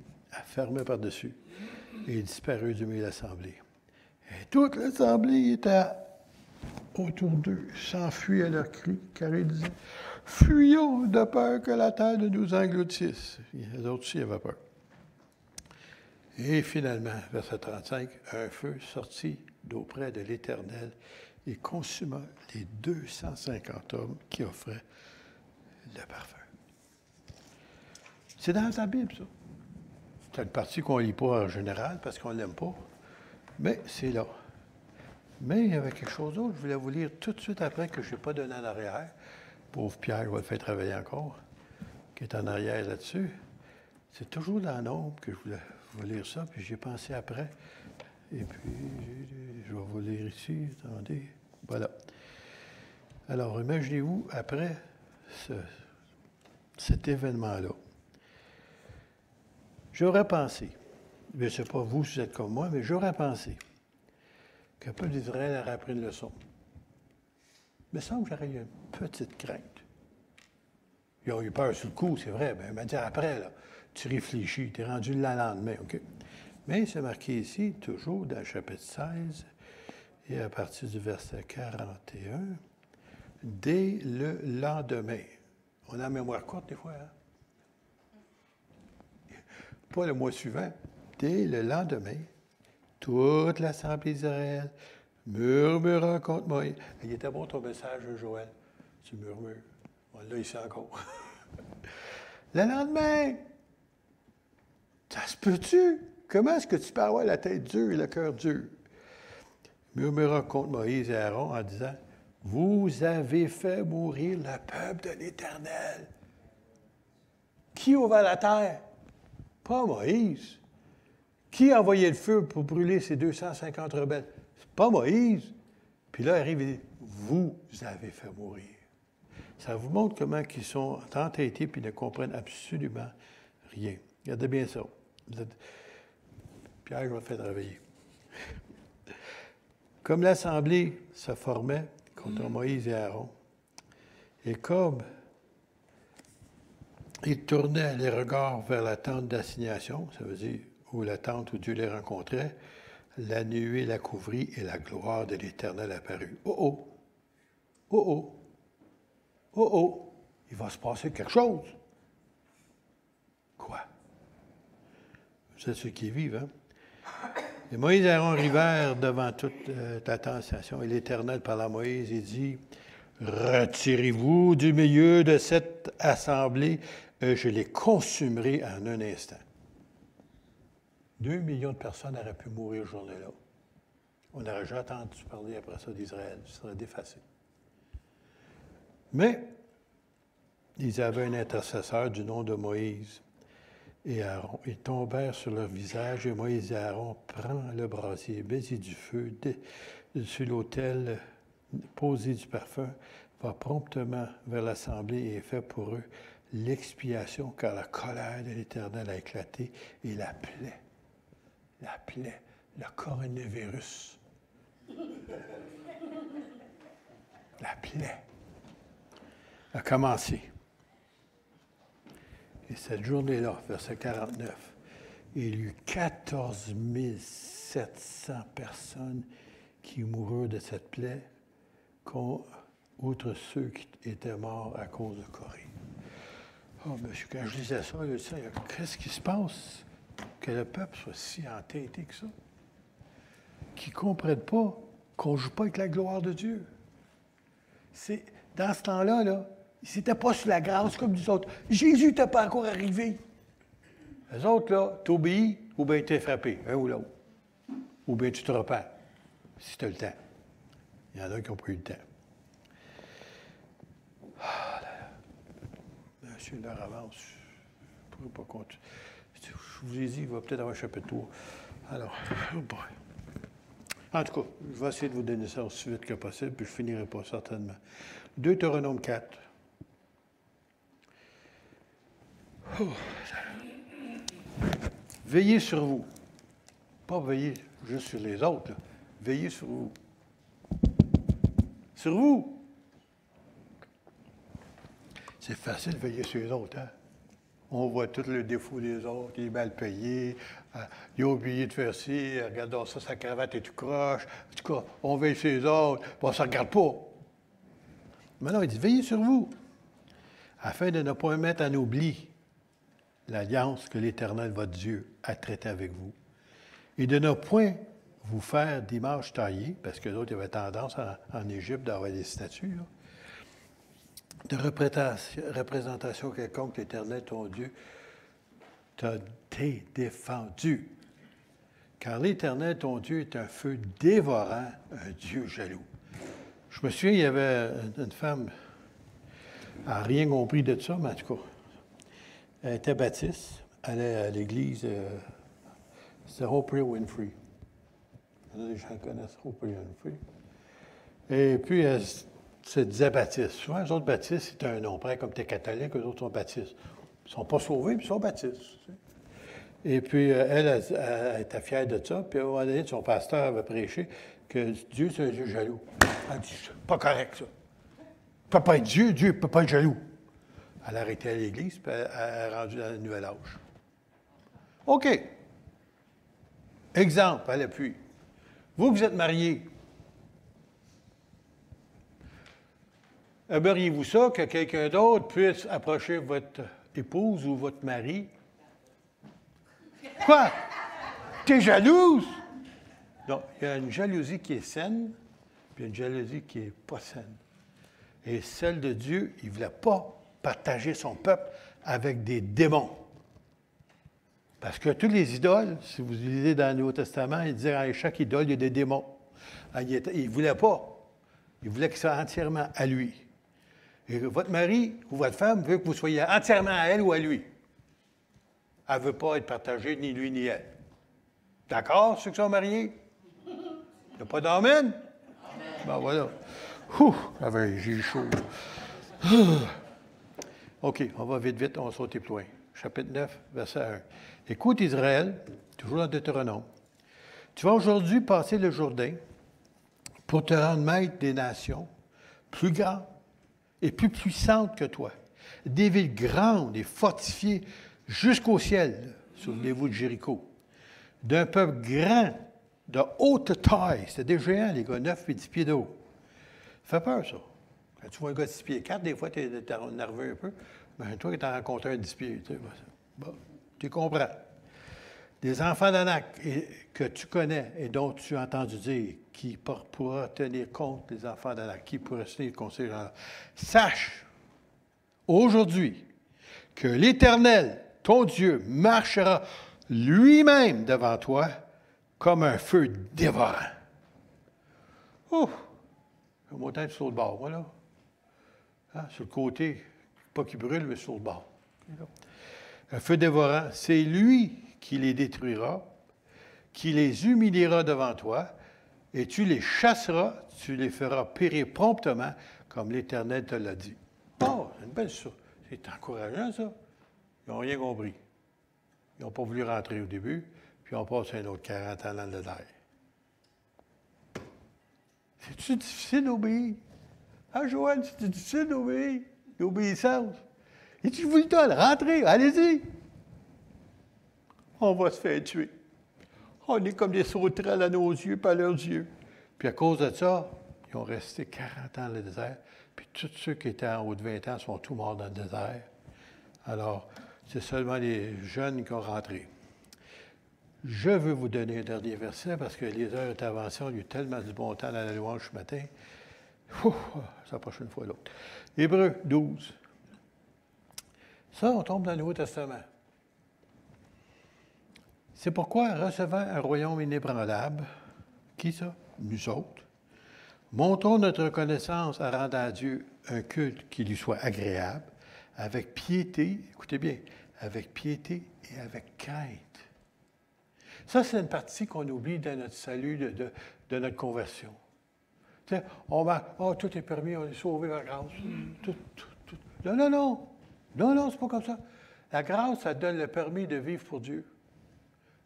fermée par-dessus, et ils disparurent du milieu de l'assemblée. Et toute l'assemblée était autour d'eux, s'enfuit à leur cri, car ils disaient, « Fuyons de peur que la terre ne nous engloutisse. » Les autres aussi avaient peur. Et finalement, verset 35, un feu sortit d'auprès de l'Éternel et consuma les 250 hommes qui offraient le parfum. C'est dans la Bible, ça. C'est une partie qu'on ne lit pas en général parce qu'on ne l'aime pas, mais c'est là. Mais il y avait quelque chose d'autre, je voulais vous lire tout de suite après que je n'ai pas donné en arrière. Pauvre Pierre, je vais le faire travailler encore, qui est en arrière là-dessus. C'est toujours dans l'ombre que je voulais vous lire ça, puis j'ai pensé après. Et puis, je vais vous lire ici, attendez. Voilà. Alors, imaginez-vous, après cet événement-là, j'aurais pensé, je ne sais pas vous si vous êtes comme moi, mais j'aurais pensé que le peuple d'Israël aurait appris une leçon. Il me semble que j'aurais eu une petite crainte. Ils ont eu peur sur le coup, c'est vrai, mais m'a dit après, là, tu réfléchis, tu es rendu le lendemain, OK? Mais c'est marqué ici, toujours dans le chapitre 16, et à partir du verset 41, dès le lendemain. On a la mémoire courte des fois, hein? Pas le mois suivant. Dès le lendemain, toute l'Assemblée d'Israël murmura contre Moïse. Il était bon ton message, Joël. Tu murmures. On l'a ici encore. Le lendemain, ça se peut-tu? Comment est-ce que tu peux avoir la tête dure et le cœur dur? Murmura contre Moïse et Aaron en disant, « Vous avez fait mourir le peuple de l'Éternel. » Qui ouvre la terre? Pas Moïse. Qui a envoyé le feu pour brûler ces 250 rebelles? C'est pas Moïse. Puis là, il arrive et dit, « Vous avez fait mourir. » Ça vous montre comment ils sont entêtés et ne comprennent absolument rien. Regardez bien ça. Pierre, je vais faire travailler. Comme l'Assemblée se formait contre Moïse et Aaron, et comme ils tournaient les regards vers la tente d'assignation, ça veut dire où la tente où Dieu les rencontrait, la nuée la couvrit et la gloire de l'Éternel apparut. Oh oh! Oh oh! Oh oh! Il va se passer quelque chose! Quoi? C'est ceux qui vivent, hein? Et Moïse et Aaron arrivèrent devant toute la tentation, et l'Éternel parla à Moïse et dit, « Retirez-vous du milieu de cette assemblée, je les consumerai en un instant. » 2 millions de personnes auraient pu mourir ce journée-là. On n'aurait jamais entendu parler après ça d'Israël, ça serait défacé. Mais ils avaient un intercesseur du nom de Moïse et Aaron. Ils tombèrent sur leur visage et Moïse et Aaron prennent le brasier, baiser du feu sur l'autel, poser du parfum, va promptement vers l'assemblée et fait pour eux l'expiation, car la colère de l'Éternel a éclaté et la plaie, le coronavirus, la plaie a commencé. Et cette journée-là, verset 49, il y eut 14 700 personnes qui moururent de cette plaie, outre ceux qui étaient morts à cause de Corée. Oh, monsieur, quand je disais ça, je disais, qu'est-ce qui se passe que le peuple soit si entêté que ça? Qu'ils ne comprennent pas qu'on ne joue pas avec la gloire de Dieu. Dans ce temps-là, là, ils n'étaient pas sous la grâce comme nous autres. Jésus n'était pas encore arrivé. Les autres, là, t'obéis ou bien tu es frappé, un ou l'autre. Ou bien tu te repens, si tu as le temps. Il y en a qui n'ont pas eu le temps. Ah, là. Monsieur leur avance. Je ne pourrais pas continuer. Je vous ai dit, il va peut-être avoir un chapitre 3. Alors, oh boy. En tout cas, je vais essayer de vous donner ça aussi vite que possible, puis je ne finirai pas certainement. Deutéronome 4. Oh. Veillez sur vous. Pas veiller juste sur les autres, là. Veillez sur vous. Sur vous. C'est facile de veiller sur les autres, hein? On voit tout le défaut des autres, il est mal payé, il a oublié de faire ci, regardons ça, sa cravate est tout croche. En tout cas, on veille sur les autres, puis on ne se regarde pas. Maintenant, il dit, veillez sur vous, afin de ne pas mettre en oubli l'alliance que l'Éternel, votre Dieu, a traitée avec vous, et de ne point vous faire d'image taillée, parce que d'autres avaient tendance en Égypte d'avoir des statues, là, de représentation quelconque, l'Éternel, ton Dieu, t'a défendu. Car l'Éternel, ton Dieu, est un feu dévorant, un Dieu jaloux. Je me souviens, il y avait une femme, elle n'a rien compris de ça, mais en tout cas, elle était baptiste, elle allait à l'église, c'était Oprah Winfrey. Les gens connaissent Oprah Winfrey. Et puis, se disaient baptistes. Souvent, les autres baptistes, c'est un nom. Pareil comme tu es catholique, eux autres sont baptistes. Ils ne sont pas sauvés, mais ils sont baptistes. Et puis, elle était fière de ça. Puis, à un moment donné, son pasteur avait prêché que Dieu, c'est un Dieu jaloux. Elle dit, c'est pas correct, ça. Il ne peut pas être Dieu, Dieu ne peut pas être jaloux. Elle a arrêté à l'Église, puis elle est rendue dans le nouvel âge. OK. Exemple à l'appui. Vous êtes mariés. Aimeriez-vous ça que quelqu'un d'autre puisse approcher votre épouse ou votre mari? Quoi? T'es jalouse? Donc, il y a une jalousie qui est saine, puis une jalousie qui n'est pas saine. Et celle de Dieu, il ne voulait pas partager son peuple avec des démons. Parce que tous les idoles, si vous lisez dans le Nouveau Testament, il disait à chaque idole, il y a des démons. Il ne voulait pas. Il voulait que ce soit entièrement à lui. Et votre mari ou votre femme veut que vous soyez entièrement à elle ou à lui. Elle ne veut pas être partagée, ni lui, ni elle. D'accord, ceux qui sont mariés? Il n'y a pas d'amen? Ben voilà. J'ai eu chaud. OK, on va vite, on va sauter plus loin. Chapitre 9, verset 1. Écoute Israël, toujours dans Deutéronome. Tu vas aujourd'hui passer le Jourdain pour te rendre maître des nations plus grandes et plus puissantes que toi. Des villes grandes et fortifiées jusqu'au ciel. Souvenez-vous de Jéricho. D'un peuple grand, de haute taille. C'était des géants, les gars, 9 et 10 pieds de haut. Ça fait peur, ça. Quand tu vois un gars de 6 pieds 4, des fois, tu es nerveux un peu. Mais toi, tu as rencontré un 10 pieds, tu sais, bon, tu comprends. Des enfants d'Anak que tu connais et dont tu as entendu dire, qui pourra tenir compte des enfants d'Anak, qui pourra tenir compte de ces gens-là. Sache, aujourd'hui, que l'Éternel, ton Dieu, marchera lui-même devant toi comme un feu dévorant. Ouf! Le montagne sur le bord, voilà. Hein, sur le côté, pas qu'il brûle, mais sur le bord. Un feu dévorant, c'est lui qui les détruira, qui les humiliera devant toi, et tu les chasseras, tu les feras périr promptement, comme l'Éternel te l'a dit. Oh, c'est une belle chose. C'est encourageant, ça. Ils n'ont rien compris. Ils n'ont pas voulu rentrer au début, puis on passe un autre 40 ans dans le désert. C'est-tu difficile d'obéir? Ah, Joël, c'est difficile d'obéir. L'obéissance. Et tu vous le donnes, rentrez, allez-y. On va se faire tuer. On est comme des sauterelles à nos yeux, pas à leurs yeux. Puis à cause de ça, ils ont resté 40 ans dans le désert. Puis tous ceux qui étaient en haut de 20 ans sont tous morts dans le désert. Alors, c'est seulement les jeunes qui ont rentré. Je veux vous donner un dernier verset parce que les heures d'intervention, il y a eu tellement du bon temps dans la louange ce matin. Ça prochaine fois l'autre. Hébreux 12. Ça, on tombe dans le Nouveau Testament. C'est pourquoi, recevant un royaume inébranlable, qui ça? Nous autres, montrons notre reconnaissance à rendre à Dieu un culte qui lui soit agréable, avec piété, écoutez bien, avec piété et avec crainte. Ça, c'est une partie qu'on oublie dans notre salut, de notre conversion. Tu sais, on va, tout est permis, on est sauvé par grâce. Tout. Non, c'est pas comme ça. La grâce, ça donne le permis de vivre pour Dieu.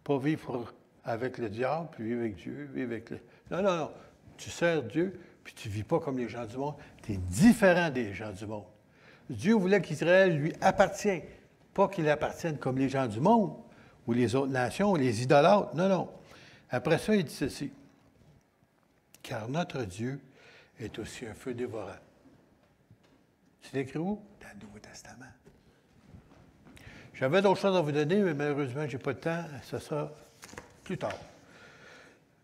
Pas vivre avec le diable, puis vivre avec Dieu, vivre avec le... Non. Tu sers Dieu, puis tu ne vis pas comme les gens du monde. Tu es différent des gens du monde. Dieu voulait qu'Israël lui appartienne, pas qu'il appartienne comme les gens du monde, ou les autres nations, ou les idolâtres. Non. Après ça, il dit ceci. Car notre Dieu est aussi un feu dévorant. C'est écrit où? Dans le Nouveau Testament. J'avais d'autres choses à vous donner, mais malheureusement, je n'ai pas le temps. Ça sera plus tard.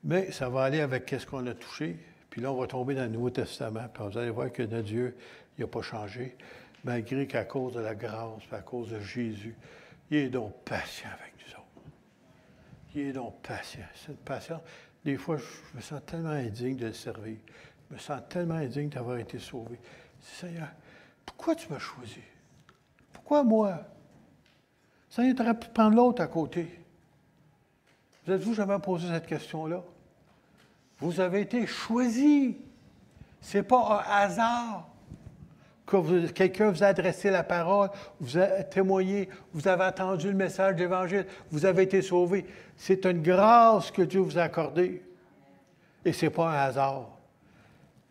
Mais ça va aller avec ce qu'on a touché. Puis là, on va tomber dans le Nouveau Testament. Puis vous allez voir que notre Dieu, il n'a pas changé. Malgré qu'à cause de la grâce, à cause de Jésus, il est donc patient avec nous autres. Il est donc patient. Cette patience, des fois, je me sens tellement indigne de le servir. Je me sens tellement indigne d'avoir été sauvé. Seigneur, pourquoi tu m'as choisi? Pourquoi moi? Seigneur, tu aurais pu prendre l'autre à côté. Vous êtes-vous jamais posé cette question-là? Vous avez été choisi. Ce n'est pas un hasard que quelqu'un vous a adressé la parole, vous a témoigné, vous avez entendu le message de l'Évangile, vous avez été sauvés. C'est une grâce que Dieu vous a accordée. Et ce n'est pas un hasard.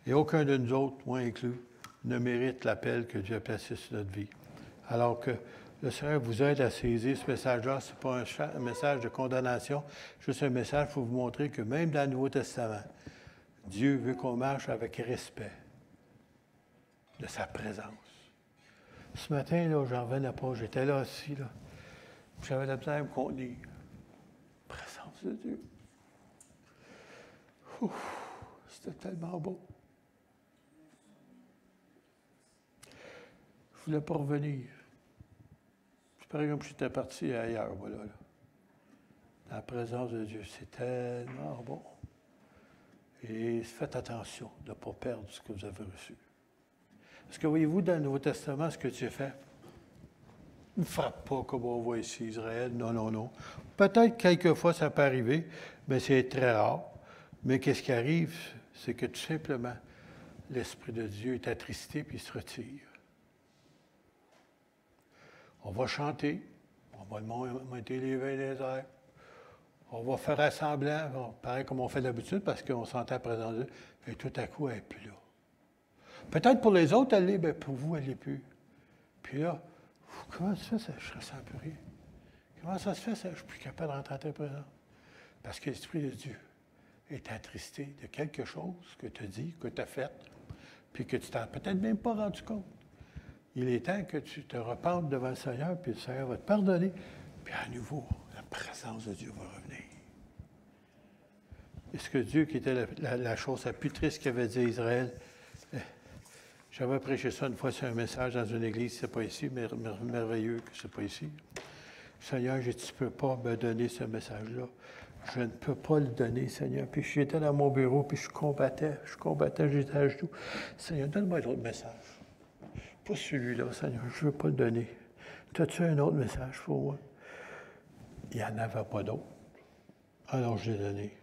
Et aucun de nous autres, moi inclus, ne mérite l'appel que Dieu a placé sur notre vie. Alors que le Seigneur vous aide à saisir ce message-là. Ce n'est pas un message de condamnation, juste un message pour vous montrer que même dans le Nouveau Testament, Dieu veut qu'on marche avec respect de sa présence. Ce matin, là, j'en revenais pas. J'étais là aussi, là. J'avais la misère à me contenir. Présence de Dieu. Ouf, c'était tellement beau. Je ne voulais pas revenir. C'est pareil comme si j'étais parti ailleurs, voilà. Là. Dans la présence de Dieu, c'est tellement bon. Et faites attention de ne pas perdre ce que vous avez reçu. Parce que voyez-vous, dans le Nouveau Testament, ce que Dieu fait, il ne frappe pas comme on voit ici, Israël. Non, non, non. Peut-être quelquefois ça peut arriver, mais c'est très rare. Mais qu'est-ce qui arrive? C'est que tout simplement, l'Esprit de Dieu est attristé puis il se retire. On va chanter, on va monter les mains dans les airs, on va faire assemblant, pareil comme on fait d'habitude, parce qu'on s'entend à présent de Dieu, et tout à coup, elle n'est plus là. Peut-être pour les autres, elle l'est, mais pour vous, elle n'est plus. Puis là, comment ça se fait, ça, je ne ressens plus rien? Comment ça se fait, ça, je ne suis plus capable de rentrer à ta présence? Parce que l'Esprit de Dieu est attristé de quelque chose que tu as dit, que tu as fait, puis que tu t'en as peut-être même pas rendu compte. Il est temps que tu te repentes devant le Seigneur, puis le Seigneur va te pardonner, puis à nouveau, la présence de Dieu va revenir. Est-ce que Dieu, qui était la chose la plus triste qu'avait dit Israël, j'avais prêché ça une fois sur un message dans une église, c'est pas ici, mais merveilleux que c'est pas ici. Seigneur, j'ai dit, tu ne peux pas me donner ce message-là. Je ne peux pas le donner, Seigneur. Puis j'étais dans mon bureau, puis je combattais, j'étais à genoux. Seigneur, donne-moi un autre message. Pas celui-là, Seigneur, je ne veux pas le donner. As-tu un autre message pour moi? Il n'y en avait pas d'autre. Alors je l'ai donné.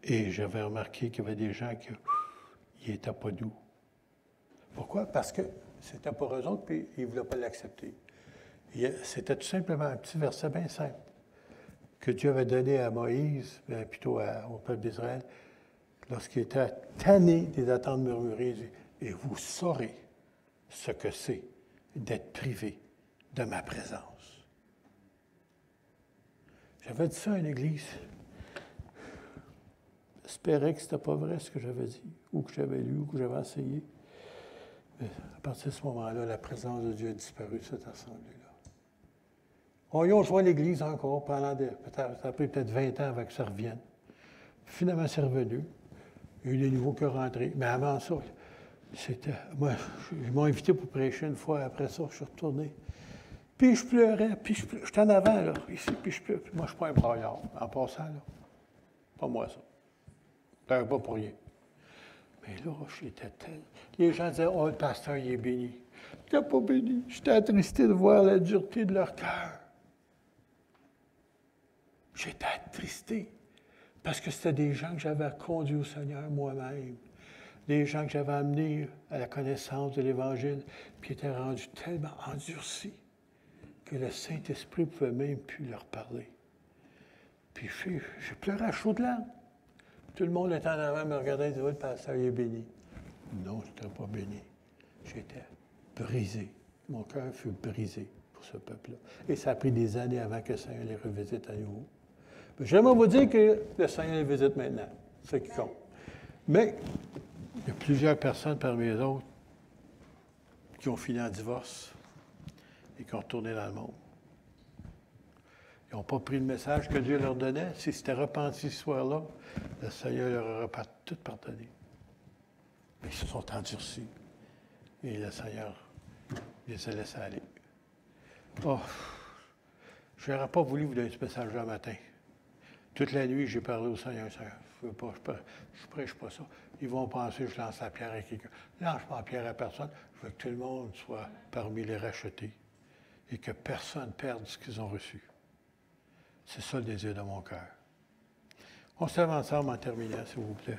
Et j'avais remarqué qu'il y avait des gens qui n'étaient pas doux. Pourquoi? Parce que c'était pour eux autres, puis ils ne voulaient pas l'accepter. C'était tout simplement un petit verset bien simple que Dieu avait donné à Moïse, plutôt au peuple d'Israël, lorsqu'il était tanné des attentes murmurées. Il dit, et vous saurez ce que c'est d'être privé de ma présence. J'avais dit ça à une église. J'espérais que ce n'était pas vrai ce que j'avais dit, ou que j'avais lu, ou que j'avais enseigné. Mais à partir de ce moment-là, la présence de Dieu a disparu de cette assemblée-là. On y a rejoint l'Église encore pendant ça a pris peut-être 20 ans avant que ça revienne. Finalement, c'est revenu. Il y a eu des nouveaux qui sont rentrés. Mais avant ça, moi, ils m'ont invité pour prêcher une fois. Après ça, je suis retourné. Puis je pleurais. J'étais en avant, là. Ici, puis je pleurais. Moi, je ne suis pas un braillard. En passant, là. Pas moi, ça. Je ne pleurais pas pour rien. Mais là, j'étais tel. Les gens disaient, oh, le pasteur, il est béni. Je n'étais pas béni. J'étais attristé de voir la dureté de leur cœur. J'étais attristé parce que c'était des gens que j'avais conduits au Seigneur moi-même, des gens que j'avais amenés à la connaissance de l'Évangile, puis qui étaient rendus tellement endurcis que le Saint-Esprit ne pouvait même plus leur parler. Puis j'ai pleuré à chaudes larmes. Tout le monde était en avant, me regardait et disait, oh, le pasteur il est béni. Non, je n'étais pas béni. J'étais brisé. Mon cœur fut brisé pour ce peuple-là. Et ça a pris des années avant que le Seigneur les revisite à nouveau. J'aimerais vous dire que le Seigneur les visite maintenant. C'est ce qui compte. Mais il y a plusieurs personnes parmi les autres qui ont fini en divorce et qui ont retourné dans le monde. Ils n'ont pas pris le message que Dieu leur donnait. S'ils s'étaient repentis ce soir-là, le Seigneur leur aurait tout pardonné. Mais ils se sont endurcis. Et le Seigneur les a laissés aller. Oh, je n'aurais pas voulu vous donner ce message-là le matin. Toute la nuit, j'ai parlé au Seigneur. Je ne prêche pas ça. Ils vont penser que je lance la pierre à quelqu'un. Je ne lance pas la pierre à personne. Je veux que tout le monde soit parmi les rachetés et que personne ne perde ce qu'ils ont reçu. C'est ça le désir de mon cœur. On se lève ensemble en terminant, s'il vous plaît.